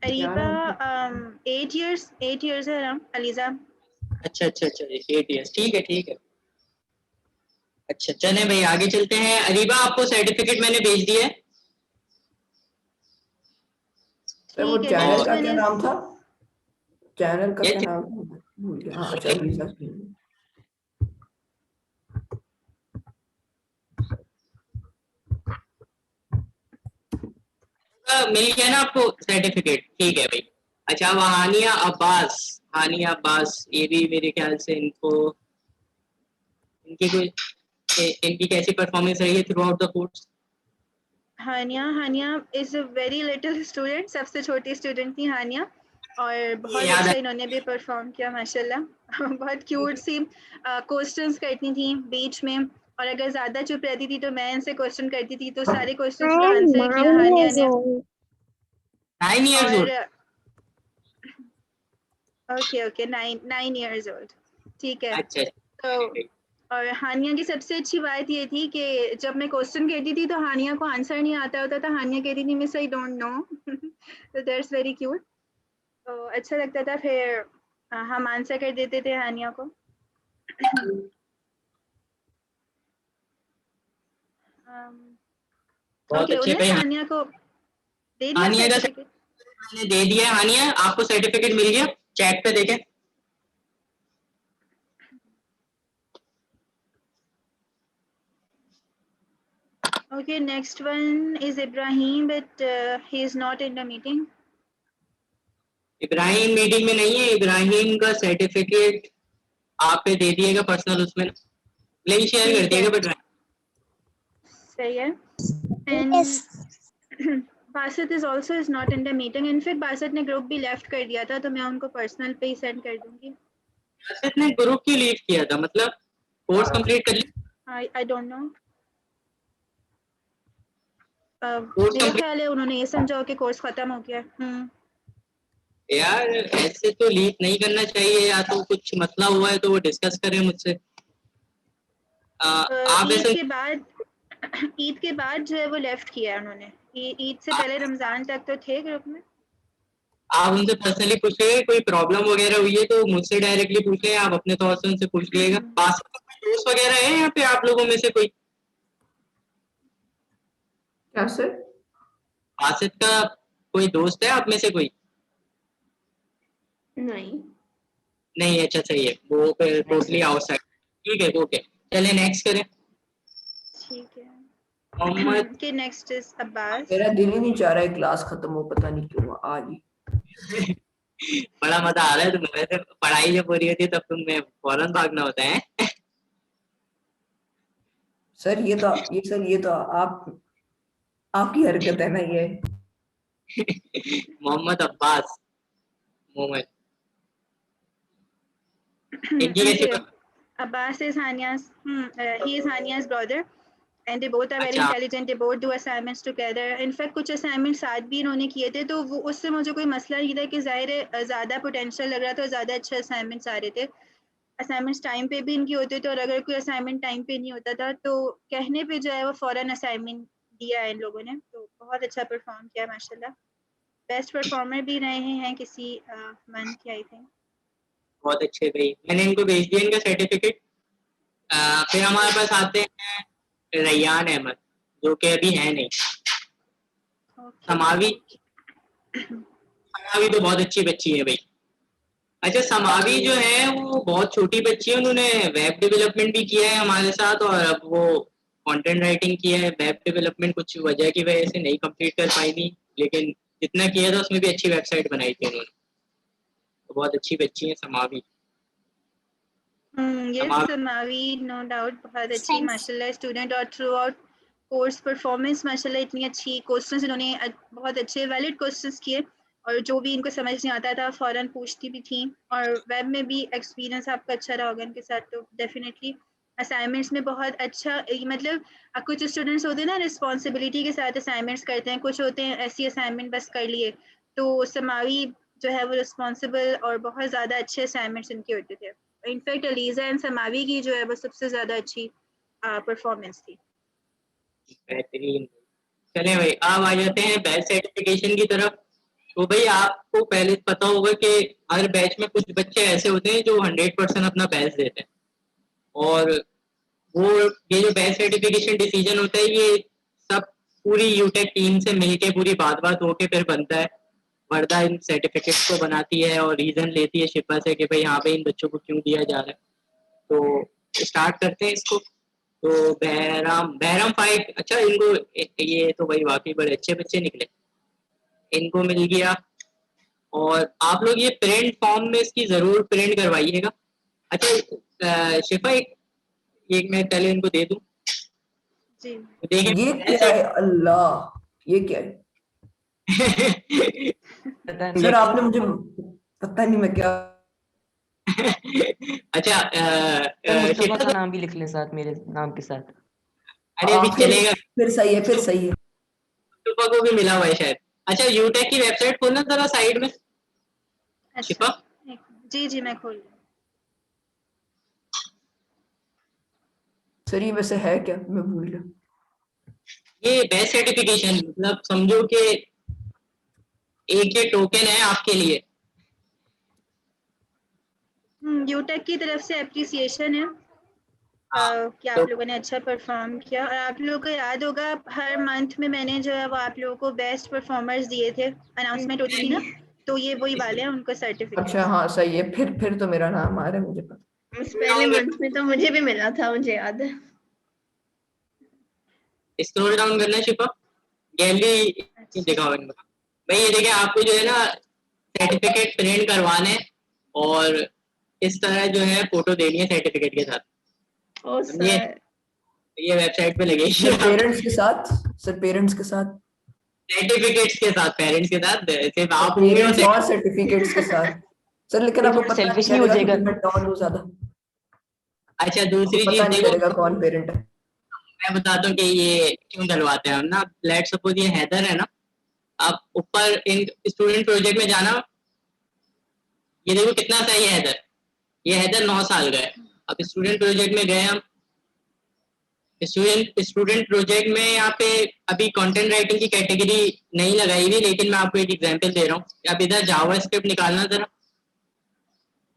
अरीबा 8 years है ना अलीजा। अच्छा 8 years, ठीक है। अच्छा चले भाई आगे चलते हैं। अरीबा आपको सर्टिफिकेट मैंने भेज दिया है। सर वो चैनल का क्या नाम था? चैनल का ये क्या नाम था? भूल गया। हाँ अच्छा अलीजा। मिल गया ना आपको सर्टिफिकेट? ठीक है भाई। अच्छा वो हानिया अब्बास, ये भी मेरे ख्याल से इनकी कैसी परफॉर्मेंस रही है throughout the course? Hania is a very little student, सबसे छोटी स्टूडेंट थी हानिया, और बहुत याद अच्छा है। इन्होंने भी परफॉर्म किया माशाल्लाह। बहुत क्यूट सी क्वेश्चंस करती थी बीच में, और अगर ज्यादा चुप रहती थी तो मैं इनसे क्वेश्चन करती थी, तो सारे क्वेश्चंस का आंसर किया हानिया ने। 9 years old। Okay 9 years old, ठीक है। अच्छा तो और हानिया की सबसे अच्छी बात ये थी कि जब मैं क्वेश्चन कहती थी तो हानिया को आंसर नहीं आता होता था, हानिया कहती थी मिस आई डोंट नो। तो दैट्स वेरी क्यूट। तो अच्छा लगता था, फिर हम आंसर कर देते थे हानिया को। बहुत ओके अच्छे भाई। हानिया को दे दिया हानिया का सर्टिफिकेट। मैंने दे दिया है। हानिया आपको सर्टिफिकेट मिल गया, चैट पे देखें। Okay, next one is Ibrahim, but he is not in the meeting. Ibrahim meeting में नहीं है। इब्राहिम का सर्टिफिकेट आप पे दे दिएगा पर्सनल, उसमें लिंक शेयर कर दिएगा। बट सही है। And Basit is also is not in the meeting. In fact, Basit ने ग्रुप भी लेफ्ट कर दिया था, तो मैं उनको पर्सनल पे ही सेंड कर दूंगी। बासित ने ग्रुप क्यों लीव किया था? मतलब कोर्स कंप्लीट कर लिया? I don't know. मेरा ख्याल है उन्होंने ये समझा कि कोर्स खत्म हो गया। यार ऐसे तो लीव नहीं करना चाहिए, या तो कुछ मसला हुआ है तो वो डिस्कस करें मुझसे। आप ऐसे ईद के बाद जो है वो लेफ्ट किया उन्होंने। ईद से पहले रमजान तक तो थे ग्रुप में। आप उनसे पर्सनली पूछ लीजिए, कोई प्रॉब्लम वगैरह हुई है तो मुझसे डायरेक्टली पूछ लें, आप अपने तौर से उनसे पूछ लीजिएगा। बासित का कोई दोस्त वगैरह है यहाँ पे आप लोगों में से कोई? क्या सर? बासित का कोई दोस्त है आप में से कोई? नहीं। अच्छा सही है, वो फिर टोटली आउटसाइड। ठीक है ओके, चले नेक्स्ट करें। ठीक है। मोहम्मद के नेक्स्ट इज अब्बास। मेरा दिल ही नहीं चाह रहा है क्लास खत्म हो, पता नहीं क्यों आज ही। बड़ा मजा आ रहा है तुम्हें। वैसे पढ़ाई जब हो रही होती है तब तुम्हें फौरन भागना होता है। सर ये तो आपकी हरकत है ना ये। Mohammad Abbas Mohammad Abbas is Hania's. He is Hania's brother, and they both are very intelligent. They both do assignments together. In fact, कुछ assignments साथ भी इन्होंने किए थे, तो वो उससे मुझे कोई मसला नहीं था कि जाहिर है ज़्यादा पोटेंशियल लग रहा था, ज़्यादा अच्छे असाइनमेंट्स आ रहे थे। असाइनमेंट्स टाइम पे भी इनकी होते थे, और अगर कोई असाइनमेंट टाइम पे नहीं होता था तो कहने पे जो है वो फ़ौरन असाइनमेंट दिया है इन लोगों ने। तो बहुत अच्छा परफॉर्म किया माशाल्लाह। बेस्ट परफॉर्मर भी रहे हैं किसी मंथ के, आई थिंक। बहुत अच्छे भाई, मैंने इनको भेज दिया इनका सर्टिफिकेट। फिर हमारे पास आते हैं रैयान अहमद, जो कि अभी है नहीं। समावी तो बहुत अच्छी बच्ची है भाई। अच्छा, समावी जो है वो बहुत छोटी बच्ची है, उन्होंने वेब डेवलपमेंट भी किया है हमारे साथ, और अब वो कंटेंट राइटिंग किया है। वेब डेवलपमेंट कुछ वजह की वजह से नहीं कंप्लीट कर पाई थी, लेकिन जितना किया था उसमें भी अच्छी वेबसाइट बनाई थी उन्होंने। तो बहुत अच्छी बच्ची है समावी। यस समावी, नो डाउट बहुत अच्छी माशाल्लाह स्टूडेंट, और थ्रू आउट कोर्स परफॉर्मेंस माशाल्लाह इतनी अच्छी। क्वेश्चंस इन्होंने बहुत अच्छे वैलिड क्वेश्चंस किए, और जो भी इनको समझ नहीं आता था फ़ौरन पूछती भी थी। और वेब में भी एक्सपीरियंस आपका अच्छा रहा होगा इनके साथ, तो डेफिनेटली असाइनमेंट्स में बहुत अच्छा, मतलब कुछ स्टूडेंट्स होते हैं ना रिस्पॉन्सिबिलिटी के साथ असाइनमेंट्स करते हैं, कुछ होते हैं ऐसी असाइनमेंट बस कर लिए। तो समावी जो है वो रिस्पॉन्सिबल और बहुत ज़्यादा अच्छे असाइनमेंट्स इनके होते थे। इनफैक्ट अलीज़ा एंड समावी की जो है वो सबसे ज़्यादा अच्छी परफॉर्मेंस थी। बेहतरीन। चले भाई, अब आ जाते हैं बैच सर्टिफिकेशन की तरफ। तो भाई आपको पहले पता होगा कि हर बैच में कुछ बच्चे ऐसे होते हैं जो 100% अपना बैच देते हैं, और वो ये जो बैच सर्टिफिकेशन डिसीजन होता है ये सब पूरी यूटेक टीम से मिलके पूरी बात होके फिर बनता है। वर्दा इन सर्टिफिकेट्स को बनाती है और रीजन लेती है शिफा से कि भाई हाँ भाई इन बच्चों को क्यों दिया जा रहा है। तो स्टार्ट करते हैं इसको। तो बहराम फाइट, अच्छा इनको ये तो भाई वाकई बड़े अच्छे बच्चे निकले, इनको मिल गया। और आप लोग ये प्रिंट फॉर्म में इसकी जरूर प्रिंट करवाइएगा। अच्छा शिफा, एक मैं पहले इनको दे दूं। जी ये क्या है अल्लाह, ये क्या है? पता नहीं सर आपने मुझे पता नहीं मैं क्या। अच्छा मुस्तफा का नाम भी लिख लें साथ मेरे नाम के साथ। अरे अभी चलेगा, फिर सही है, फिर सही है। शिफा को भी मिला हुआ है शायद। अच्छा यूटेक की वेबसाइट खोलना जरा साइड में। शिफा जी जी मैं खोल। सर ये वैसे है क्या, मैं भूल गया। ये बेस्ट सर्टिफिकेशन मतलब समझो कि एक ये टोकन है आपके लिए। यूटेक की तरफ से एप्रिसिएशन है कि आप लोगों ने अच्छा परफॉर्म किया। और आप लोगों को याद होगा हर मंथ में मैंने जो है वो आप लोगों को बेस्ट परफॉर्मर्स दिए थे, अनाउंसमेंट होती थी ना, तो ये वही वाले हैं उनको सर्टिफिकेट। अच्छा हाँ सही है, फिर तो मेरा नाम आ रहा है, मुझे पता। उस पहले मंथ में तो मुझे भी मिला था, मुझे याद है। स्क्रॉल डाउन करना शिफा, गैलरी दिखाओ इनको। भाई ये देखिए आपको जो है ना सर्टिफिकेट प्रिंट करवाने और इस तरह जो है फोटो देनी है सर्टिफिकेट के साथ। ओ सर ये वेबसाइट पे लगेगी। सर पेरेंट्स के साथ, सर पेरेंट्स के साथ, सर्टिफिकेट्स के साथ, पेरेंट्स के साथ सिर्फ आप पेरेंट्स और सर्टिफिकेट्स के साथ। सर लेकिन आपको पता सेल्फिश नहीं नहीं हो चलेगा जाएगा। कि मैं टॉन हूँ ज्यादा। अच्छा दूसरी पता चीज नहीं देखो, चलेगा कौन पेरेंट है। मैं बताता हूँ कि ये क्यों डलवाते हैं हम ना। लेट्स सपोज ये हैदर है ना, आप ऊपर इन स्टूडेंट प्रोजेक्ट में जाना, ये देखो कितना सही है हैदर। ये हैदर 9 साल का है। अब स्टूडेंट प्रोजेक्ट में गए हम, स्टूडेंट प्रोजेक्ट में यहाँ पे अभी कंटेंट राइटिंग की कैटेगरी नहीं लगाई हुई, लेकिन मैं आपको एक एग्जांपल दे रहा हूँ। अब इधर जावा स्क्रिप्ट निकालना जरा।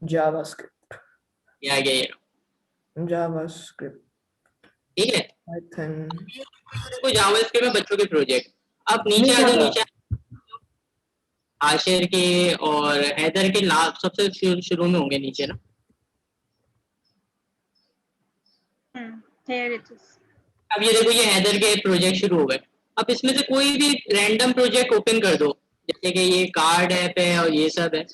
जावास्क्रिप्ट, ये आ गया ये, जावास्क्रिप्ट, ठीक है। पाइथन, देखो जावा स्क्रिप्ट में बच्चों के प्रोजेक्ट। अब नीचे आ जाओ, नीचे आशिर के और हैदर के लास्ट सबसे शुरू में होंगे नीचे ना। अब ये देखो ये हैदर के प्रोजेक्ट शुरू हो गए। अब इसमें से कोई भी रैंडम प्रोजेक्ट ओपन कर दो, जैसे कि ये कार्ड ऐप है और ये सब है।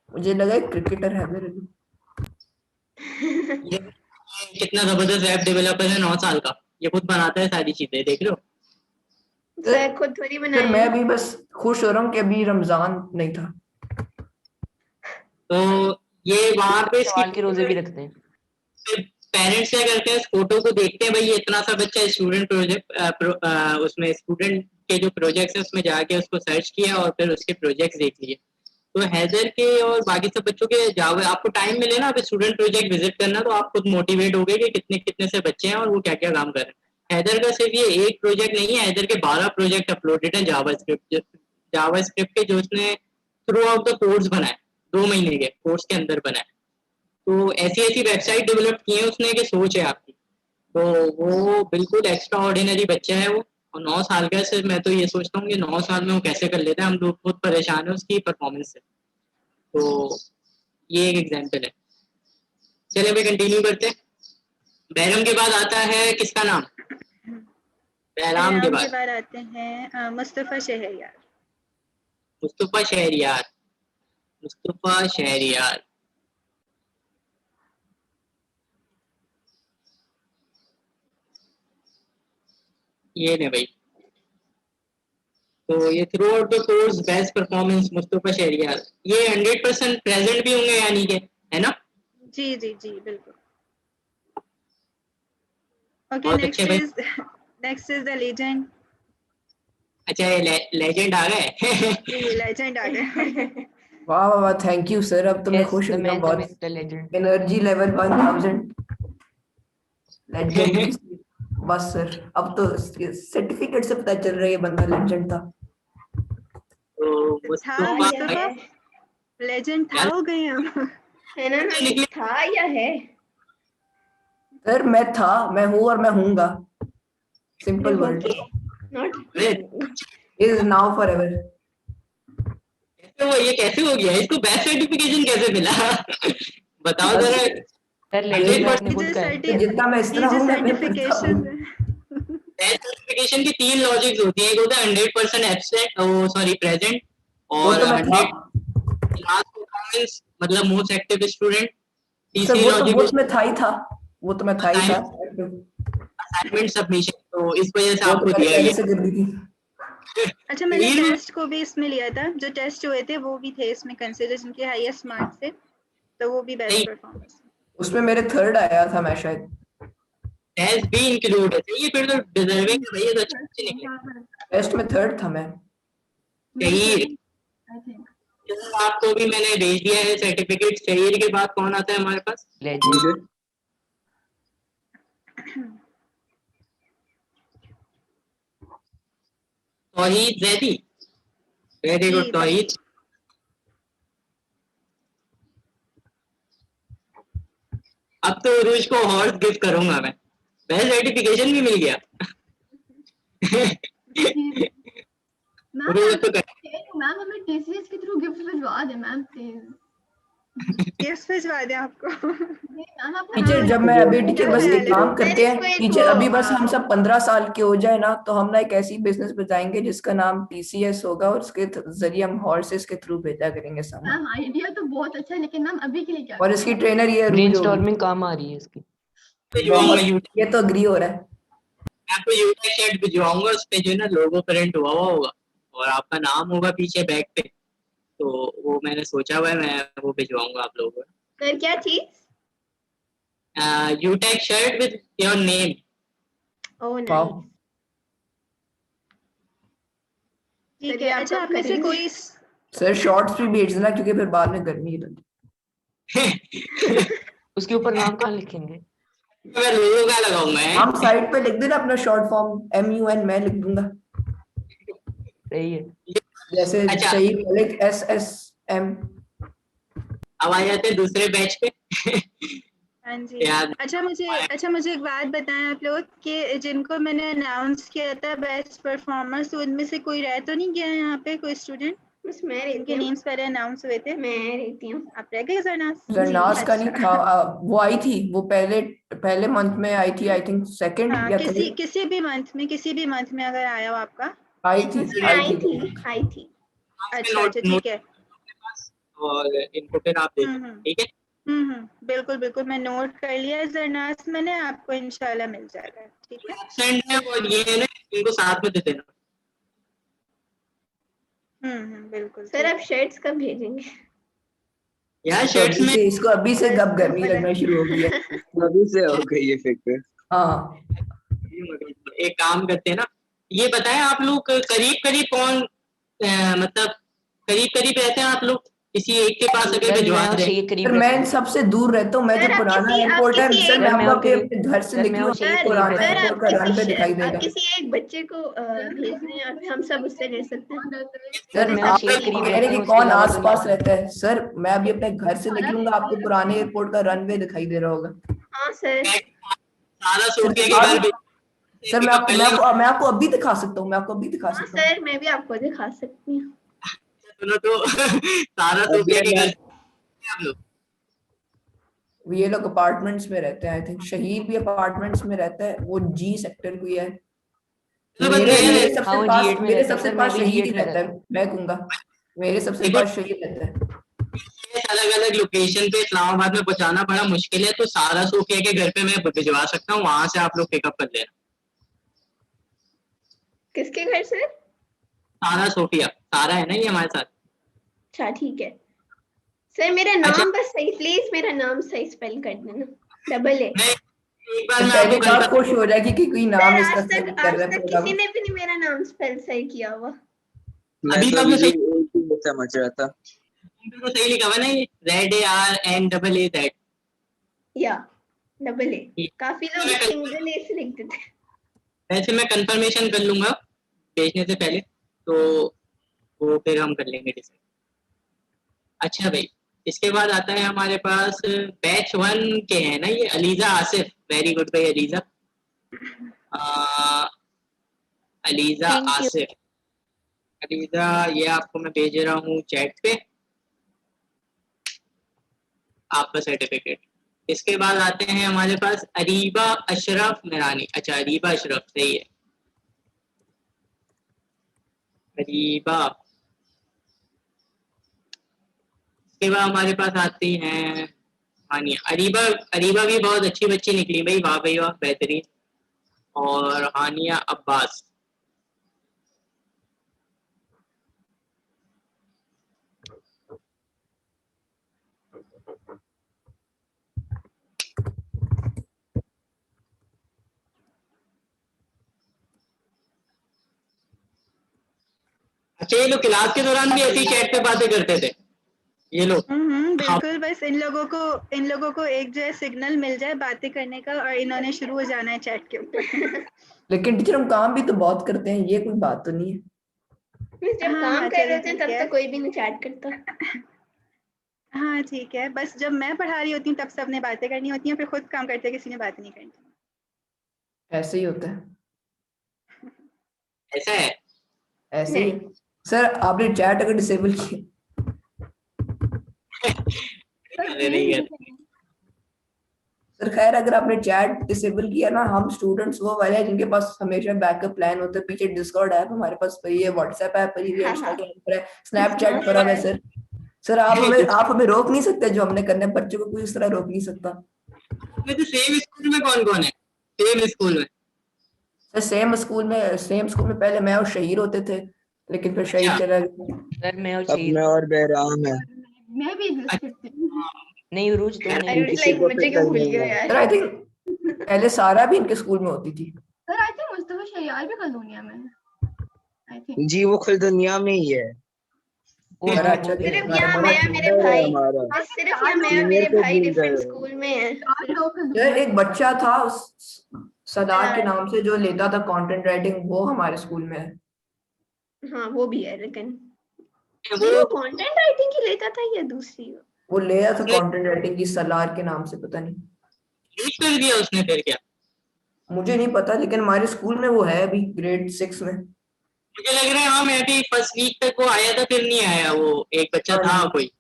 मुझे लगा क्रिकेटर है मेरे लिए। ये कितना जबरदस्त वेब डेवलपर है, 9 साल का, ये खुद बनाता है सारी चीजें, देख लो। सर खुद थोड़ी बनाई सर मैं अभी बस खुश हो रहा हूँ कि अभी रमजान नहीं था। तो ये वहां पे सवाल के रोजे भी रखते हैं। पेरेंट्स क्या करते हैं, इस फोटो को देखते हैं, भाई ये इतना सा बच्चा स्टूडेंट प्रोजेक्ट उसमें स्टूडेंट के जो प्रोजेक्ट्स है उसमें जाके उसको सर्च किया और फिर उसके प्रोजेक्ट्स देख लिए। तो हैदर के और बाकी सब बच्चों के जाओ, आपको टाइम मिले ना अब स्टूडेंट प्रोजेक्ट विजिट करना, तो आप खुद मोटिवेट हो गए कि कितने कितने से बच्चे हैं और वो क्या क्या काम कर रहे हैं। हैदर का सिर्फ ये एक प्रोजेक्ट नहीं है, हैदर के 12 प्रोजेक्ट अपलोडेड है जावा स्क्रिप्ट के, जो उसने थ्रू आउट द कोर्स बनाए, 2 महीने के कोर्स के अंदर बनाए। तो ऐसी ऐसी वेबसाइट डेवलप की है उसने कि सोच है आपकी। तो वो बिल्कुल एक्स्ट्रा ऑर्डिनरी बच्चा है वो, और 9 साल का से मैं तो ये सोचता हूँ कि 9 साल में वो कैसे कर लेता है, हम लोग खुद परेशान है उसकी परफॉर्मेंस से। तो ये एक एग्जाम्पल है। चलिए अभी कंटिन्यू करते हैं। बैरम के बाद आता है किसका नाम? बैराम के बाद आते हैं मुस्तफा शहरयार। मुस्तफा शहरयार। मुस्तफा शहरयार, ये ने भाई। तो ये through out the course best performance Mustafa Shahryar, ये 100% प्रेजेंट भी होंगे यानी कि, है ना? जी जी जी बिल्कुल। ओके, बहुत अच्छे भाई। Next is the legend. अच्छा ये लेजेंड आ गए। जी लेजेंड आ गए। वाह वाह वाह, थैंक यू सर। अब तो मैं Yes, खुश the हो गया man, the बहुत। myth, the legend. Energy level 1000 legend. बस सर अब तो सर्टिफिकेट से पता चल रहा है ये बंदा लेजेंड था। तो मुस्तफा लेजेंड था, हो गए हम। है ना? था या है? सर मैं था, मैं हूँ और मैं हूँगा। Simple word. Not is now forever. तो ये कैसे हो गया? इसको बेस्ट सर्टिफिकेशन कैसे मिला? बताओ जरा। Sir, legend में आपने ये खुद जो कहा है। तो जितना मैं इस तरह हूँ मैं सर्टिफिकेशन बेस्ट सर्टिफिकेशन की 3 लॉजिक्स होती है। एक होता है 100% एब्सेंट, सॉरी प्रेजेंट, वो और तो मैं था 100 लास्ट परफॉर्मेंस मतलब मोस्ट एक्टिव स्टूडेंट। सर, तीसरी वो तो लॉजिक मैं था ही था। वो तो मैं था ही था। असाइनमेंट सबमिशन, तो इस वजह से वो तो आपको मैंने दिया पहले गया। से कर दी थी। अच्छा, मैंने ये- टेस्ट को भी इसमें लिया था। जो टेस्ट हुए थे वो भी थे इसमें कंसीडर, जिनके हाईएस्ट मार्क्स थे, तो वो भी बेस्ट परफॉर्मेंस। उसमें मेरे 3rd आया था मैं शायद। टेस्ट भी इंक्लूड है। ये फिर तो डिजर्विंग है भाई, ये तो अच्छे निकले। टेस्ट में 3rd था मैं। शहीर, आपको भी मैंने भेज दिया है सर्टिफिकेट। शहीर के बाद कौन आता है हमारे पास? Legend. तौहीद जैदी। वेरी गुड तौहीद। अब तो उरूज को हॉर्स गिफ्ट करूंगा मैं। पहले सर्टिफिकेशन भी मिल गया। मैम हमें टीसीएस के थ्रू गिफ्ट भिजवा दे मैम प्लीज। गिफ्ट भिजवा दें आपको। टीचर जब मैं अभी टीचर बस एक काम करते हैं टीचर, अभी बस हम सब 15 साल के हो जाए ना, तो हम ना एक ऐसी बिजनेस बताएंगे जिसका नाम टीसीएस होगा, और उसके जरिए हम हॉर्सेस के थ्रू भेजा करेंगे सामान। मैम आइडिया तो बहुत अच्छा है, लेकिन मैम अभी के लिए क्या? और इसकी ट्रेनर ये रूज होगी। Brainstorming काम आ रही है इसकी। ये तो अग्री हो रहा है। मैं आपको यूटेक शर्ट भिजवाऊंगा, उस पे जो है ना लोगो प्रिंट हुआ होगा और आपका नाम होगा पीछे बैक पे। तो वो मैंने सोचा हुआ है, मैं वो भिजवाऊंगा आप लोगों को। सर क्या चीज? यूटेक शर्ट विद योर नेम। ओह वाह। नाइस। ठीक है। अच्छा, आप में से कोई सर शॉर्ट्स भी भेज देना, क्योंकि फिर बाद में गर्मी लगती। उसके ऊपर नाम कहाँ लिखेंगे? मैं लोगों का लगाऊंगा। हम साइड पे लिख देना अपना शॉर्ट फॉर्म MUN, मैं लिख दूंगा सही है। जैसे अच्छा। सही लिख SSM। अब आ जाते हैं दूसरे बैच पे। हाँ जी। अच्छा मुझे एक बात बताएं आप लोग कि जिनको मैंने अनाउंस किया था बेस्ट परफॉर्मर्स, तो उनमें से कोई रह तो नहीं गया यहाँ पे? कोई स्टूडेंट बस मैं रहती जिनके हूँ। नेम्स पहले अनाउंस हुए थे? मैं रहती हूँ। आप रह गए जरनास? जरनास का नहीं था, वो आई थी, वो पहले मंथ में आई थी, आई थिंक सेकंड हाँ, या किसी भी मंथ में अगर आया हो आपका। आई थी। आई थी। अच्छा ठीक है। और इनको फिर आप दे दो, ठीक है? बिल्कुल मैं नोट कर लिया जरनास मैंने, आपको इंशाल्लाह मिल जाएगा। ठीक है। एब्सेंट है और ये है ना, इनको साथ में दे देना। बिल्कुल। सर आप शर्ट्स कब भेजेंगे? यार शर्ट्स में इसको अभी से गप गर्मी लगना शुरू हो गई है। अभी से हो गई है फिक्र। हाँ एक काम करते हैं ना, ये बताएं आप लोग करीब कौन मतलब करीब रहते हैं आप लोग? किसी एक के पास अगर भिजवा दें। सर मैं सबसे दूर रहता हूँ, मैं जो पुराना एयरपोर्ट है सर, मैं आपको अपने घर से निकलूँ पुराना एयरपोर्ट का रन पे दिखाई देगा। किसी एक बच्चे को भेजने या फिर हम सब उससे ले सकते हैं? सर आप कह रहे हैं कि कौन आसपास रहता है? सर मैं अभी अपने घर से निकलूंगा, आपको पुराने एयरपोर्ट का रनवे दिखाई दे रहा होगा। हाँ सर। सारा सोफिया के घर सर मैं आपको अभी दिखा सकता हूँ, मैं आपको अभी दिखा हाँ सकता हूँ। सर, मैं भी आपको दिखा सकती हूँ। सुनो तो सारा सोफिया के घर आप लोग। ये लोग अपार्टमेंट्स में रहते हैं, आई थिंक शहीद भी अपार्टमेंट्स में रहता है, वो जी सेक्टर कोई है। चलो बस गए मेरे ना। सबसे हाँ, वो पास G8 में मेरे रहता है सबसे सर, पास मैं भी शहीद ही G8 में रहता है, मैं कहूंगा मेरे सबसे देखो, पास शहीद रहता है। अलग अलग लोकेशन पे इस्लामाबाद में पहुंचाना बड़ा मुश्किल है, तो सारा सोफिया के घर पे मैं भिजवा सकता हूँ, वहां से आप लोग पिकअप कर लेना। किसके घर से? सारा सोफिया, सारा है ना ये हमारे साथ। अच्छा ठीक है सर, मेरा अच्छा। नाम बस सही, प्लीज मेरा नाम सही स्पेल कर देना, डबल ए। नहीं, एक बार तो मैं पहले आपको बात कंफर्म, खुश हो जाएगी कि कोई नाम सर इसका सही कर आज रहा है तक पूरा। किसी ने भी नहीं मेरा नाम स्पेल सही किया हुआ। मैं अभी तो तो अभी आपने भी सही एक ही समझ रहा था। तो सही लिखा हुआ ना ये, ZARNAA। या डबल ए, काफी लोग सिंगल ए से लिख देते हैं। वैसे मैं कंफर्मेशन कर लूंगा भेजने से पहले, तो वो फिर हम कर लेंगे डिसाइड। अच्छा भाई, इसके बाद आता है हमारे पास बैच 1 के हैं ना ये, अलीजा आसिफ। वेरी गुड भाई ELISA. ELISA Thank you. Asif, ELISA ये आपको मैं भेज रहा हूँ चैट पे, आपका सर्टिफिकेट। इसके बाद आते हैं हमारे पास अरीबा अशरफ मिरानी। अच्छा, अरीबा अशरफ सही है, अरीबा। इसके बाद हमारे पास आती हैं हानिया। अरीबा, अरीबा भी बहुत अच्छी बच्ची निकली भाई, वाह भाई वाह, बेहतरीन। और हानिया अब्बास। अच्छा, ये लोग क्लास के दौरान भी ऐसी चैट पे बातें करते थे ये लोग? बिल्कुल, बस इन लोगों को एक जो है सिग्नल मिल जाए बातें करने का और इन्होंने शुरू हो जाना है चैट के ऊपर। लेकिन टीचर हम काम भी तो बहुत करते हैं, ये कोई बात तो नहीं है। जब हाँ, काम हाँ, कर रहे चलो होते हैं ठीक तब है। तो कोई भी नहीं चैट करता। हाँ ठीक है, बस जब मैं पढ़ा रही होती हूँ तब सबने बातें करनी होती हैं, फिर खुद काम करते हैं किसी ने बात नहीं करनी। ऐसे ही होता है, ऐसा है? ऐसे ही है। सर आपने चैट अगर डिसेबल किया, नहीं है। सर खैर अगर आपने चैट डिसेबल किया ना, हम स्टूडेंट्स वो वाले हैं जिनके पास हमेशा बैकअप प्लान होता है। पीछे डिस्कॉर्ड ऐप हमारे पास पड़ी है, व्हाट्सएप ऐप पड़ी है, हाँ, हाँ। इंस्टाग्राम पर है, स्नैपचैट पर है सर। सर आप हमें रोक नहीं सकते, जो हमने करना है बच्चों को कोई इस तरह रोक नहीं सकता। तो सेम स्कूल में कौन कौन है? सेम स्कूल में? सर सेम स्कूल में पहले मैं और शहीर होते थे, लेकिन फिर शहीर चला गया। सर मैं और अब शहीद, मैं और बहराम है। मैं भी इंग्लिश पढ़ती हूँ। नहीं उरूज तो नहीं। आई वाज लाइक मुझे क्यों भूल गया यार। सर आई थिंक पहले सारा भी इनके स्कूल में होती थी। सर आई थिंक मुस्तफा शयार भी कॉलोनिया में है, आई थिंक। जी वो खुल दुनिया में ही है। वो बड़ा हाँ, अच्छा वो भी है। सिर्फ हमारा यहाँ बड़ा मैं और मेरे है भाई, हमारा। बस सिर्फ यहाँ मैं और मेरे भाई डिफरेंट स्कूल में हैं। यार एक बच्चा था सदार के नाम से जो लेता था कंटेंट राइटिंग, वो हमारे स्कूल में है। हाँ वो भी है, लेकिन वो वो कंटेंट राइटिंग की लेता था या दूसरी? वो लेता था कंटेंट राइटिंग की सलार के नाम से, पता नहीं यूज कर दिया उसने फिर क्या? मुझे नहीं पता, लेकिन हमारे स्कूल में वो है अभी ग्रेड 6 में। मुझे लग रहा है हाँ, मैं भी फर्स्ट वीक तक वो आया था, फिर नहीं आया। वो एक बच्चा हाँ था जी। कोई,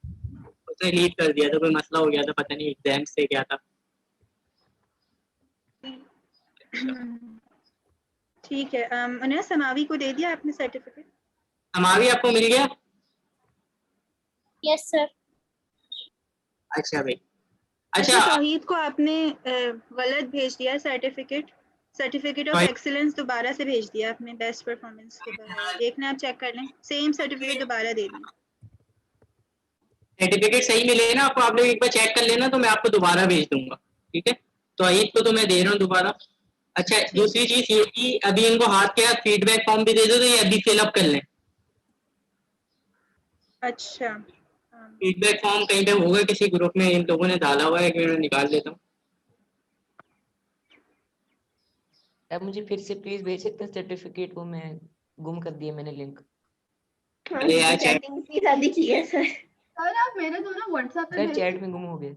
उसने लीव कर दिया था, कोई मसला हो गया था, पता नहीं एग्जाम से क्या था। ठीक है, उन्हें समावी को दे दिया आपने सर्टिफिकेट? हमारी आपको मिल गया? Yes, sir. अच्छा भाई। अच्छा, अच्छा, तौहीद को आपने गलत भेज दिया सर्टिफिकेट ऑफ भाई- एक्सीलेंस दोबारा से भेज दिया आपने, बेस्ट परफॉर्मेंस के बगैर। देखना आप चेक कर लें, सेम सर्टिफिकेट दोबारा दे दें। सर्टिफिकेट सही मिले ना आपको, आप लोग एक बार चेक कर लेना, तो मैं आपको दोबारा भेज दूंगा, ठीक है? तो अईद को तो मैं दे रहा हूँ दोबारा। अच्छा, दूसरी चीज ये कि अभी इनको हाथ के हाथ फीडबैक फॉर्म भी दे दो, तो ये अभी फिलअप कर लें। अच्छा, फीडबैक फॉर्म कहीं पे होगा किसी ग्रुप में, इन लोगों ने डाला हुआ है, कि मैं निकाल लेता हूँ। आप मुझे फिर से प्लीज भेज सकते हैं सर्टिफिकेट, वो मैं गुम कर दिया मैंने लिंक। हाँ, अरे यार, चैटिंग इतनी ज्यादा की है सर। सर आप मेरे को ना व्हाट्सएप पे सर भेज चैट में गुम हो गया।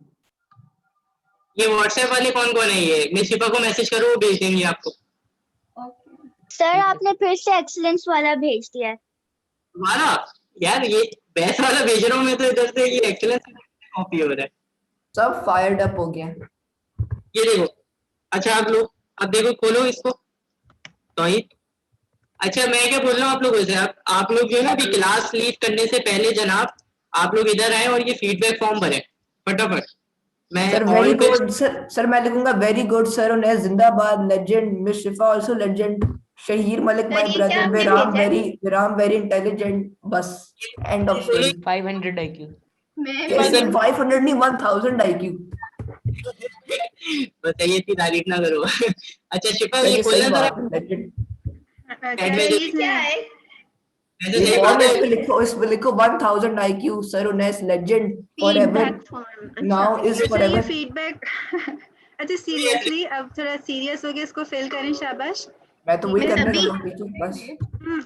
ये व्हाट्सएप वाले कौन कौन है? ये मिस शिफा को मैसेज करो, वो भेज देंगे आपको। सर आपने फिर से एक्सीलेंस वाला भेज दिया है। तुम्हारा यार ये बेस्ट वाला भेज रहा हूँ मैं, तो इधर से ये एक्सीलेंस कॉपी हो रहा है। सब फायर्ड अप हो गया। ये देखो, अच्छा आप लोग अब देखो, खोलो इसको तो ही। अच्छा मैं क्या बोल रहा हूँ आप लोगों से, आप लोग जो है ना अभी क्लास लीव करने से पहले जनाब आप लोग इधर आए और ये फीडबैक फॉर्म भरे फटाफट। मैं सर वेरी गुड सर मैं लिखूंगा वेरी गुड सर उन्हें जिंदाबाद, legend, miss Shifa also legend, Shaheer Malik my sir, ये क्या ब्रदर, आपने भेजा है? विराम वेरी इंटेलिजेंट, बस एंड ऑफ स्टोरी। 500 IQ। मैं सर 500 नहीं 1000 IQ। बताइए इतनी तारीफ ना करो। अच्छा शिफा सर ये ये खोलना सही जरा। बात है, लेजेंड। ये क्या है? ये फॉर्म है, इस पे लिखो 1000 IQ सर उन्हें legend forever feedback form. Now is अच्छा ये फॉरएवर। फीडबैक अच्छा सीरियसली अब थोड़ा सीरियस हो गया, इसको फिल करें, शाबाश। मैं तो वही मैं करने अभी- लगा पीछे बस।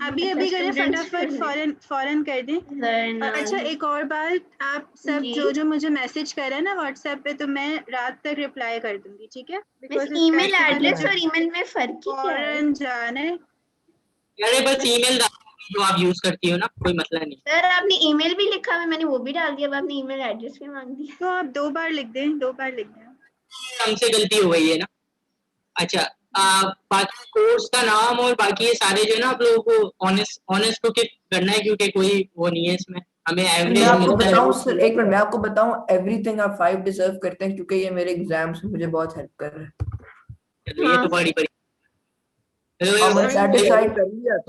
अभी अच्छा, अभी करें, students फटाफट फिर- फौरन कर दें। अच्छा एक और बात, आप सब जी। जो मुझे मैसेज कर रहे हैं ना व्हाट्सएप पे, तो मैं रात तक रिप्लाई कर दूंगी, ठीक है? मिस ईमेल एड्रेस और ईमेल में फर्क ही क्या है? फौरन जाना है। अरे बस ईमेल जो आप यूज करती हो ना, कोई मसला नहीं। सर आपने ईमेल भी लिखा है, मैंने वो भी डाल दिया, अब आपने ईमेल एड्रेस भी मांग दिया। तो आप 2 बार लिख दें, 2 बार लिख दें। हमसे गलती हो गई है ना। अच्छा बाकी कोर्स का नाम और बाकी ये सारे जो है ना आप लोगों को ऑनेस्ट टू करना है, क्योंकि कोई वो नहीं है इसमें, हमें मैं एवरेज आपको मिलता है। बताऊं सर, एक मिनट मैं आपको बताऊं, एवरीथिंग आप 5 डिजर्व करते हैं क्योंकि ये मेरे एग्जाम्स में मुझे बहुत हेल्प कर रहे हैं। चलो ये तो बड़ी बड़ी सेटिस्फाइड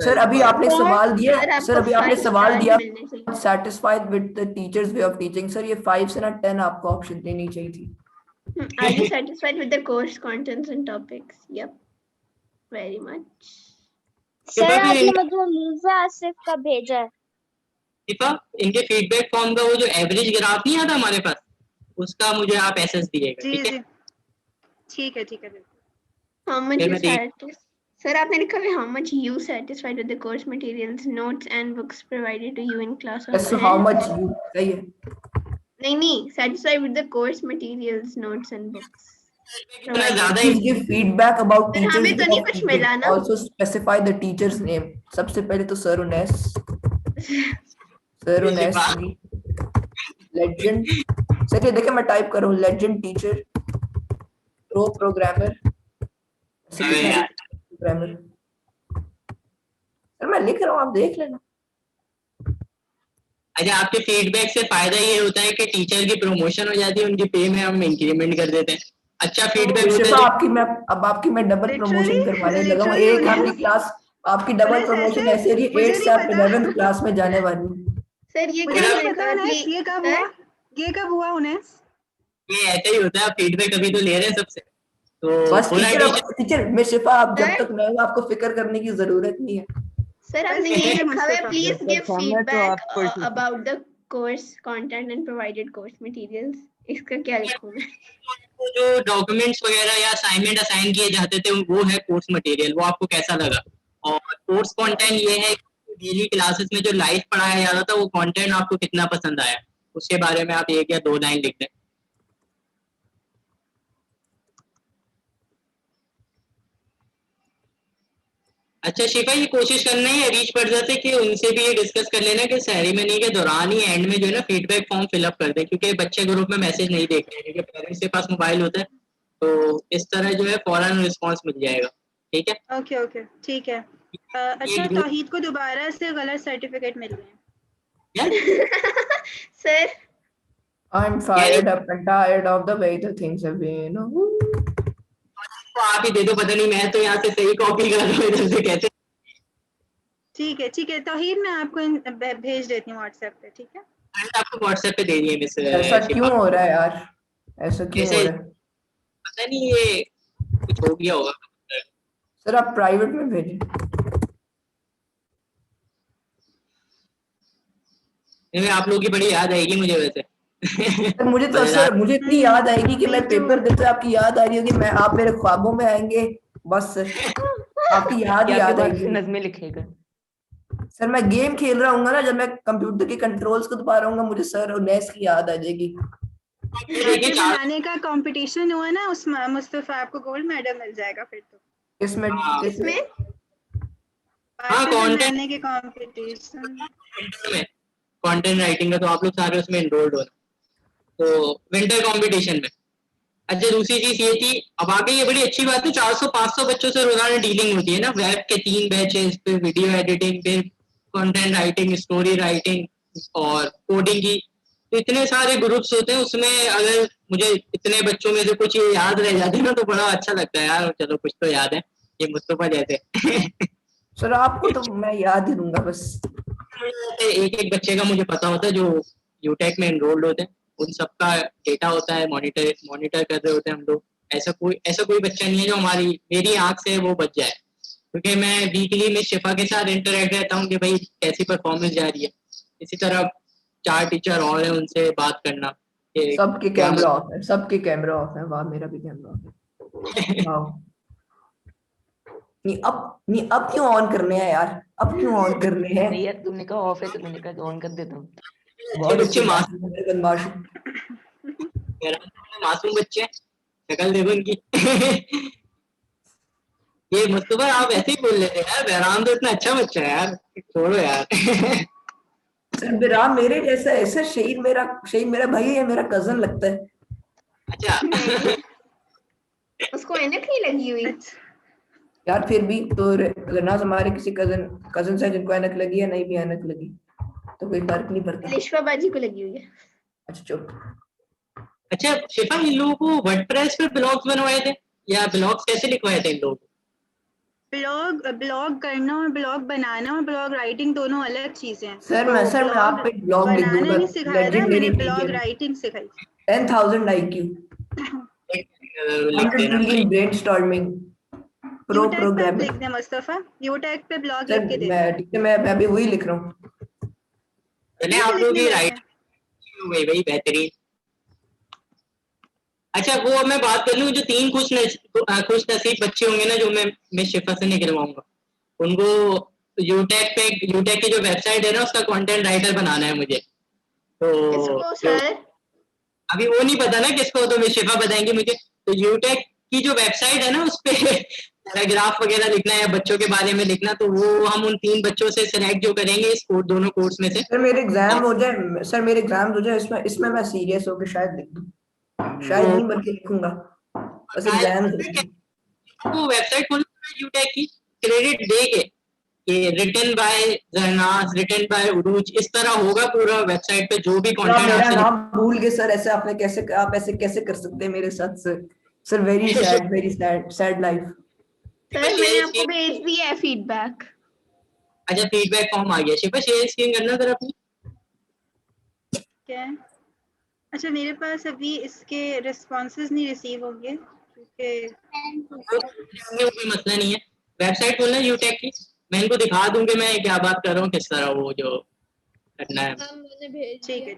सर, अभी आपने सवाल दिया सर, अभी आपने सवाल दिया satisfied with the teachers way of teaching. Sir ये 5 से ना 10 आपको ऑप्शन देनी चाहिए थी। Are you satisfied with the course contents and topics? Yep, very much. Sir आपने मुझे लीजा आसिफ का भेजा है। इनके फीडबैक फॉर्म का वो जो एवरेज ग्राफ नहीं आता हमारे पास, उसका मुझे आप एसएस दिएगा, जी ठीक है? जी ठीक है ठीक है। How much फिर you मैं देख- satisfied? सर आपने लिखा है how much you satisfied with the course materials, notes and books provided to you in class? So how much you सही है। नहीं satisfied with the course materials, notes and books. इतना ज्यादा Please give feedback about sir, teachers हमें तो way नहीं of कुछ teaching. मिला ना। Also specify the teacher's name. सबसे पहले तो सर उन्हें लेजेंड। सर ये देखिए मैं टाइप कर रहा हूँ, legend teacher, pro programmer, programmer. Sir मैं लिख रहा हूँ, आप देख लेना। अच्छा आपके फीडबैक से फायदा ये होता है कि टीचर की प्रमोशन हो जाती है, उनकी पे में हम इंक्रीमेंट कर देते हैं। अच्छा फीडबैक होता शिफा है आपकी मैं डबल प्रमोशन करवाने लगा हूँ। literally एक आपकी क्लास आपकी डबल प्रमोशन ऐसे रही, 8 से आप 11th क्लास में जाने वाली हूँ। सर ये मुझे क्या नहीं लिखा पता है? उन्हें, ये कब हुआ? ये कब हुआ उन्हें? ये ऐसा ही होता है, आप फीडबैक अभी तो ले रहे हैं सबसे, तो बस पूरा टीचर मैं शिफा, आप जब सर? तक मैं हूँ आपको फिक्र करने की जरूरत नहीं है। सर आपने बस ये ये लिखा है मुस्तफा। प्लीज जब गिव तक हम हैं तो फीडबैक आपको ही- about the course content and provided course materials. इसका क्या लिखूं मैं? जो डॉक्यूमेंट्स वगैरह या असाइनमेंट असाइन किए जाते थे वो है कोर्स मटेरियल, वो आपको कैसा लगा? और कोर्स कंटेंट ये है डेली क्लासेस में जो लाइव पढ़ाया जा रहा था वो कंटेंट आपको कितना पसंद आया, उसके बारे में आप 1 या 2 लाइन लिख दें। अच्छा शिफा ये कोशिश करना है रीच पर्सन से कि उनसे भी ये डिस्कस कर लेना कि सेरेमनी के दौरान ही एंड में जो है ना फीडबैक फॉर्म फिलअप कर दे, क्योंकि बच्चे ग्रुप में मैसेज नहीं देख रहे हैं, क्योंकि पेरेंट्स के पास मोबाइल होता है, तो इस तरह जो है फौरन रिस्पांस मिल जाएगा, ठीक है? ओके ओके ठीक है। अच्छा तौहीद को दोबारा से गलत सर्टिफिकेट मिल गए हैं। Sir I'm fired up and tired of the way the things have been. तो आप ही दे दो, पता नहीं मैं तो यहाँ से सही कॉपी कर रहा हूँ, इधर से कैसे। ठीक है तौहीद मैं आपको भेज देती हूँ व्हाट्सएप पे, ठीक है? मैंने आपको व्हाट्सएप पे दे दिए मिस ऐसा क्यों हो रहा है यार, ऐसा क्यों हो रहा है? पता नहीं ये कुछ हो गया होगा। सर आप प्राइवेट में भेजें। आप लोगों की बड़ी याद आएगी मुझे वैसे। सर मुझे इतनी याद आएगी कि मैं पेपर देते आपकी याद आ रही होगी, मैं आप मेरे ख्वाबों में आएंगे, बस आपकी याद ही याद आएगी। नज़में लिखेगा। सर मैं गेम खेल रहा हूँ ना, जब मैं कंप्यूटर के कंट्रोल्स को दबा रहा हूँ मुझे सर उन्नीस की याद आ जाएगी। बनाने का कंपटीशन हुआ ना, उसमें मुस्तफा आपको गोल्ड मेडल मिल जाएगा फिर तो। इसमें पार्टिसिपेंट content- बनने के कंपटीशन में कंटेंट राइटिंग का, तो आप लोग सारे उसमें इनरोल्ड हो, तो विंटर कंपटीशन में। अच्छा, दूसरी चीज ये थी, अब आगे ये बड़ी अच्छी बात है, 400-500 बच्चों से रोजाना डीलिंग होती है ना, वेब के 3 बैचेस, फिर वीडियो एडिटिंग, फिर कंटेंट राइटिंग, स्टोरी राइटिंग और कोडिंग की, तो इतने सारे ग्रुप्स होते हैं उसमें। अगर मुझे इतने बच्चों में से कुछ ये याद रह जाते ना तो बड़ा अच्छा लगता है यार, चलो कुछ तो याद है, ये मुस्तफा जैसे। सर आपको तो मैं याद ही दूंगा बस। एक एक बच्चे का मुझे पता होता है जो यूटेक में एनरोल्ड होते हैं, उन सबका डेटा होता है, मॉनिटर कर रहे होते हैं हम लोग। ऐसा कोई बच्चा नहीं है जो मेरी आंख से वो बच जाए, क्योंकि मैं वीकली में शिफा के साथ इंटरेक्ट रहता हूँ कि भाई कैसी परफॉर्मेंस जा रही है। इसी तरह 4 टीचर और हैं, उनसे बात करना। सबके कैमरा ऑफ है, सबके कैमरा ऑफ है। वाह, मेरा भी कैमरा ऑफ है। वाह, नहीं अब क्यों ऑन करने हैं यार, अब क्यों ऑन करने हैं? नहीं यार, तुमने कहा ऑफ है तो मैंने कहा ऑन कर देता हूँ। बहुत बच्चे अच्छी बात है, बदमाश। मासूम बच्चे, शक्ल देखो इनकी। ये मुस्तफा आप ऐसे ही बोल लेते यार, बहराम तो इतना अच्छा बच्चा है यार, छोड़ो यार। सर बिराम मेरे जैसा है सर, शहीद मेरा भाई है, मेरा कजन लगता है। अच्छा। उसको ऐनक नहीं लगी हुई? यार फिर भी तो रनाज हमारे किसी कजन है जिनको ऐनक लगी है, नहीं भी ऐनक लगी तो कोई फर्क नहीं पड़ता। लिशवा बाजी को लगी हुई है। अच्छा चुप। अच्छा शिफा, इन लोगों को वर्डप्रेस पे ब्लॉग्स बनवाए थे या ब्लॉग्स कैसे लिखवाए थे इन लोगों को? ब्लॉग करना और ब्लॉग बनाना और ब्लॉग राइटिंग दोनों अलग चीजें हैं। सर मैं आप पे ब्लॉग लिख बनाना दूंगा, नहीं सिखाया था मैंने, ब्लॉग राइटिंग सिखाई। 10,000 IQ, 100 million brainstorming, pro यूटेक पे आप programming। लिख दे मुस्तफा, यूटेक पे ब्लॉग सर लिख के दे। मैं अभी वही लिख रहा हूँ। चले आप लोग की राइटिंग हो गई भाई बेहतरीन। अच्छा वो मैं बात कर लूँ, जो 3 खुश नसीब बच्चे होंगे ना जो मैं शिफा से निकलवाऊंगा, उनको यूटेक की जो वेबसाइट है ना उसका कंटेंट राइटर बनाना है मुझे। तो किसको सर? अभी वो नहीं पता ना किसको, तो मैं शिफा बताएंगे मुझे। तो यूटेक की जो वेबसाइट है ना उस पे पैराग्राफ वगैरह लिखना है, बच्चों के बारे में लिखना, तो वो हम उन 3 बच्चों से सिलेक्ट जो करेंगे इस दोनों कोर्स में से। सर मेरे एग्जाम हो जाए, इसमें मैं सीरियस होकर शायद लिख दूं, शायद नहीं बल्कि लिखूंगा, बस एग्जाम। वो वेबसाइट खोलना यूटेक की, क्रेडिट दे के written by Zarnaz, written by Urooj, इस तरह होगा पूरा वेबसाइट पे जो भी कंटेंट मेरा आपसे नाम भूल गए सर, ऐसे आप ऐसे कैसे कर सकते हैं मेरे साथ sir very sad life. Sir मैंने आपको भेज दिया है फीडबैक। अच्छा फीडबैक फॉर्म आ गया, शिफा शेयर स्क्रीन करना जरा अपनी। क्या? अच्छा मेरे पास अभी इसके रिस्पॉन्सेज नहीं रिसीव होंगे क्योंकि कोई मसला नहीं है, वेबसाइट खोलना यूटेक की, मैं इनको दिखा दूंगी मैं क्या बात कर रहा हूँ, किस तरह वो जो करना है। ठीक है।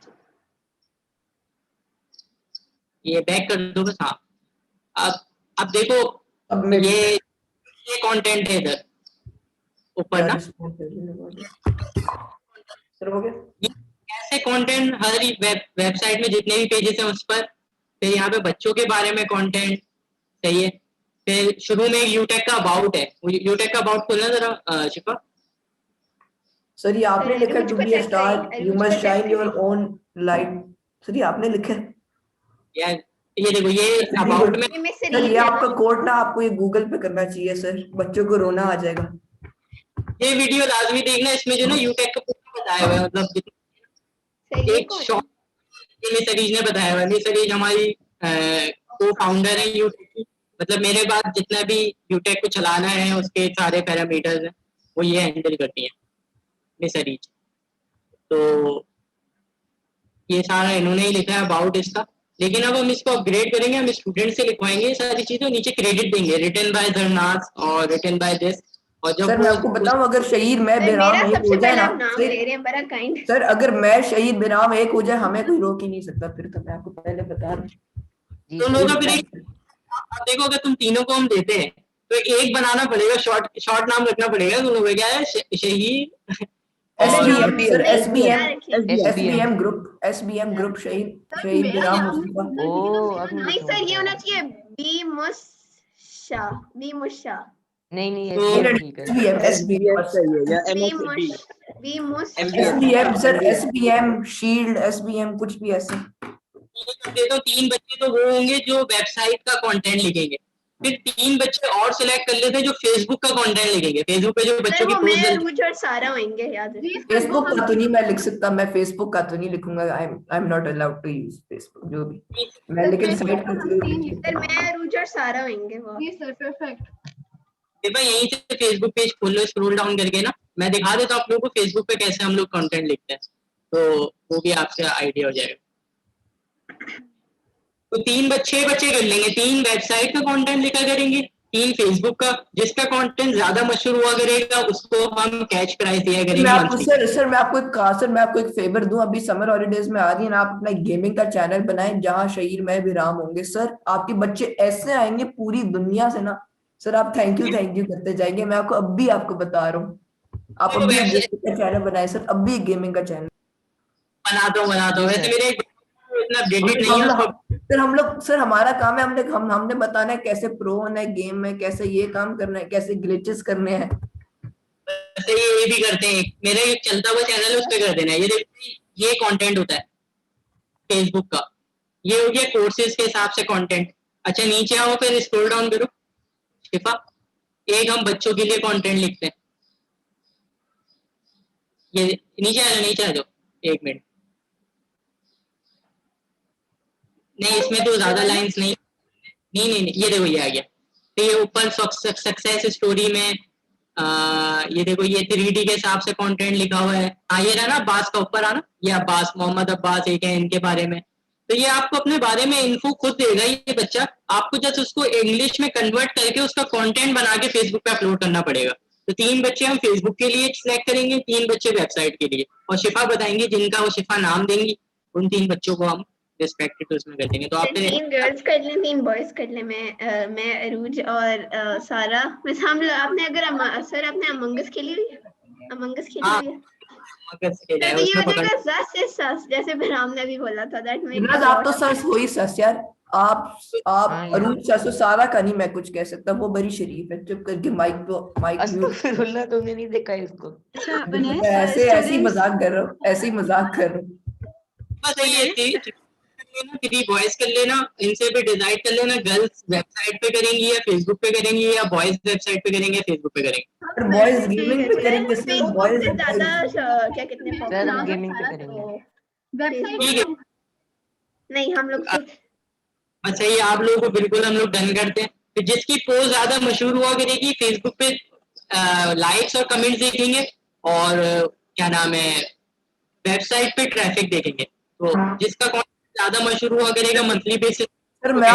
ये बैक कर दो बस। हाँ अब देखो, अब ये कंटेंट है इधर ऊपर ना, ऐसे कंटेंट हर वेबसाइट में जितने भी पेजेस हैं उस पर। फिर यहाँ पे बच्चों के बारे में कंटेंट सही है। फिर शुरू में यूटेक का अबाउट है, यूटेक का अबाउट खोलना जरा शिफा। सर ये आपने लिखा to be a star you must shine your own light, sir ये आपने लिखा है यार। ये देखो ये अबाउट में सर, ये आपका कोड ना आपको ये गूगल पे करना चाहिए सर, बच्चों को रोना आ जाएगा। ये वीडियो लाजमी देखना, इसमें जो ना यूटेक का पूरा बताया हुआ है, मतलब एक शॉर्ट मिसरीज ने बताया हुआ है। मिसरीज हमारी को फाउंडर है यूटेक की, मतलब मेरे बाद जितना भी यूटेक को चलाना है उसके सारे पैरामीटर्स हैं वो ये हैंडल करती है मिसरीज। तो ये सारा इन्होंने ही लिखा है अबाउट इसका, लेकिन अब हम इसको अपग्रेड करेंगे, हम स्टूडेंट से लिखवाएंगे सारी चीजें, नीचे क्रेडिट देंगे रिटन बाय जरनाज और रिटन बाय दिस। और जब सर मैं आपको बताऊं, अगर शहीद मैं बेराम एक हो जाए ना सर, अगर मैं शहीद बेराम एक हो जाए हमें कोई रोक ही नहीं सकता, फिर तो मैं आपको पहले बता रहा हूँ। तो लोग अब देखो अगर तुम तीनों को हम देते हैं तो एक बनाना पड़ेगा, शॉर्ट नाम रखना पड़ेगा तुम लोगों, क्या है शहीद SBM ग्रुप शहीद बेराम मुस्तफा। नहीं सर ये होना चाहिए बी मुशा। नहीं नहीं तो SBM ठीक है। SBM SBM सही है या We MSB most we most SBM sir, SBM shield, SBM कुछ भी ऐसे। दे दो 3 बच्चे तो वो होंगे जो वेबसाइट का कंटेंट लिखेंगे, फिर 3 बच्चे और सिलेक्ट कर लेते हैं जो फेसबुक का कंटेंट लिखेंगे। फेसबुक पे जो बच्चों की वो पोस्ट मैं मुझे और सारा होंगे, याद है। फेसबुक का तो नहीं मैं लिख सकता, मैं फेसबुक का तो नहीं लिखूंगा, I am not allowed to use Facebook जो भी मैं, लेकिन साइट का जरूर लिख सकता सर हूं। मैं रुचि और सारा होंगे वो। जी सर परफेक्ट। फिर भाई यहीं से फेसबुक पेज खोल लो, स्क्रॉल डाउन करके ना, मैं दिखा देता हूं आप लोगों को फेसबुक पे कैसे हम लोग कंटेंट लिखते हैं, तो वो भी आपसे आइडिया हो जाएगा। तो 6 बच्चे कर लेंगे, 3 वेबसाइट का कंटेंट लिखा करेंगे, 3 फेसबुक का, जिसका कंटेंट ज्यादा मशहूर हुआ करेगा उसको हम कैश प्राइस दिया मैं करेंगे आपको मंथली। सर मैं आपको एक फेवर दूं, अभी समर हॉलीडेज में आ रही है ना, आप अपना गेमिंग का चैनल बनाएं जहां शहीर में भी राम होंगे सर, आपके बच्चे ऐसे आएंगे पूरी दुनिया से ना सर, आप थैंक यू करते जाएंगे। मैं आपको बता रहा हूँ, आप देखो अभी वेबसाइट गेमिंग का चैनल बनाए सर, अभी गेमिंग का चैनल बनाता हूँ। वैसे मेरे एक इतना अपडेटेड नहीं है उसको। हम लोग सर हमारा काम है, हमने बताना है कैसे प्रो होना है गेम में, कैसे ये काम करना है, कैसे ग्लिचेस करने हैं। वैसे ये भी करते हैं, मेरा एक चलता हुआ चैनल है उस पे कर देना है। ये देखो ये कंटेंट होता है फेसबुक का, ये हो गया कोर्सेज के हिसाब से कंटेंट। अच्छा नीचे आओ, फिर स्क्रॉल डाउन करो शिफा, एक हम बच्चों के लिए कंटेंट लिखते हैं। ये नीचे आ जाओ 1 मिनट। नहीं इसमें तो ज्यादा लाइंस नहीं, ये देखो ये आ गया। तो ये ऊपर सक्सेस स्टोरी में ये देखो ये 3D के हिसाब से कंटेंट लिखा हुआ है। हाँ ये रहा ना अब्बास का, ऊपर आना, ये अब्बास, मोहम्मद अब्बास एक है, इनके बारे में। तो ये आपको अपने बारे में इन्फो खुद देगा ये बच्चा, आपको जस्ट उसको इंग्लिश में कन्वर्ट करके उसका कंटेंट बना के फेसबुक पे अपलोड करना पड़ेगा। तो 3 बच्चे हम फेसबुक के लिए सिलेक्ट करेंगे, 3 बच्चे वेबसाइट के लिए, और शिफा बताएंगे जिनका वो शिफा नाम देंगी, उन 3 बच्चों को हम रिस्पेक्टेड उसमें कर देंगे। तो आप 3 गर्ल्स कर लें, 3 बॉयज कर लें। मैं अरूज और सारा। वैसे हम लोग आपने अगर सर आपने अमंगस खेली हुई है? अमंगस खेली हाँ, हुई है? मगर से तो ये हो जाएगा सस से सस, जैसे राम ने भी बोला था दैट मेक आप तो सस हो ही सस यार, आप हाँ, अरुण सस हो, सारा का नहीं मैं कुछ कह सकता, वो बड़ी शरीफ है, चुप करके माइक म्यूट। अस्तगफिरुल्लाह, तुमने नहीं देखा इसको। अच्छा मैं ऐसे ही मजाक कर रहा हूँ, ऐसे ही मजाक कर रहा हूँ। बस ये 3 बॉयज कर लेना, इनसे भी डिसाइड कर लेना गर्ल्स वेबसाइट पे करेंगी या फेसबुक पे करेंगी, या बॉयज वेबसाइट पे करेंगे या फेसबुक पे करेंगे। पर बॉयज गेमिंग पे करेंगे सर, फेसबुक बॉयज पे ज्यादा क्या कितने सर हम गेमिंग पे करेंगे। वेबसाइट ठीक है, नहीं हम लोग सिर्फ अच्छा ये आप लोगों को बिल्कुल हम लोग डन करते हैं। तो जिसकी पोस्ट ज्यादा मशहूर हुआ करेगी फेसबुक पे लाइक्स और कमेंट्स देखेंगे, और क्या नाम है वेबसाइट पे ट्रैफिक देखेंगे। तो जिसका कंटेंट ज्यादा मशहूर हुआ करेगा मंथली बेसिस सर मैं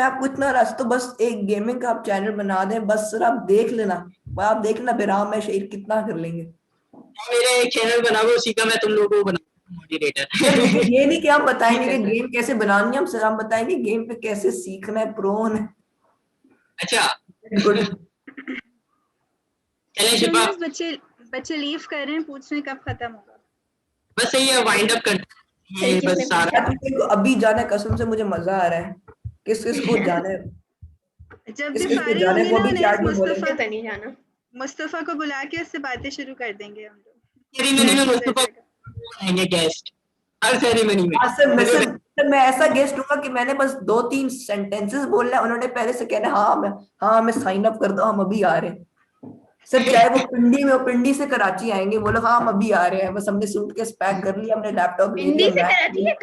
आपको इतना रास्ता, तो बस एक गेमिंग का आप चैनल बना दें बस सर, आप देख लेना फिर राम में शहीर कितना कर लेंगे। मेरा एक चैनल बनाओ, उसी का मैं तुम लोगों को बनाऊंगा मॉडरेटर। ये नहीं कि हम बताएंगे कि ठीक है, गेम कैसे बनानी है, हम बताएंगे गेम पे कैसे सीखना है, प्रो होना है। अच्छा गुड। चलें शिफा, बच्चे लीव कर रहे हैं, पूछने कब खत्म होगा। बस सही है, वाइंड अप करते हैं ये बस सारा। अभी जाना है, कसम से मुझे मजा आ रहा है। किस को जाना है? जब भी किसको फारिग जाने होंगे को ना, भी उन्हें चैट में बोलेंगे। पता नहीं जाना। मुस्तफा को बुला के उससे बातें शुरू कर देंगे हम लोग। सेरेमनी में मुस्तफा बनाएंगे गेस्ट, हर सेरेमनी में। मैं ऐसा गेस्ट हूँ कि मैंने बस 2-3 सेंटेंसेस बोलना है, उन्होंने पहले से कहना हाँ हमें साइन अप कर दो, हम अभी आ रहे हैं सर। चाहे वो पिंडी से कराची आएंगे, बोलो हाँ हम अभी आ रहे हैं, बस हमने सूटकेस पैक कर लिया, हमने लैपटॉप ले पिंडी से लिया, कराची है।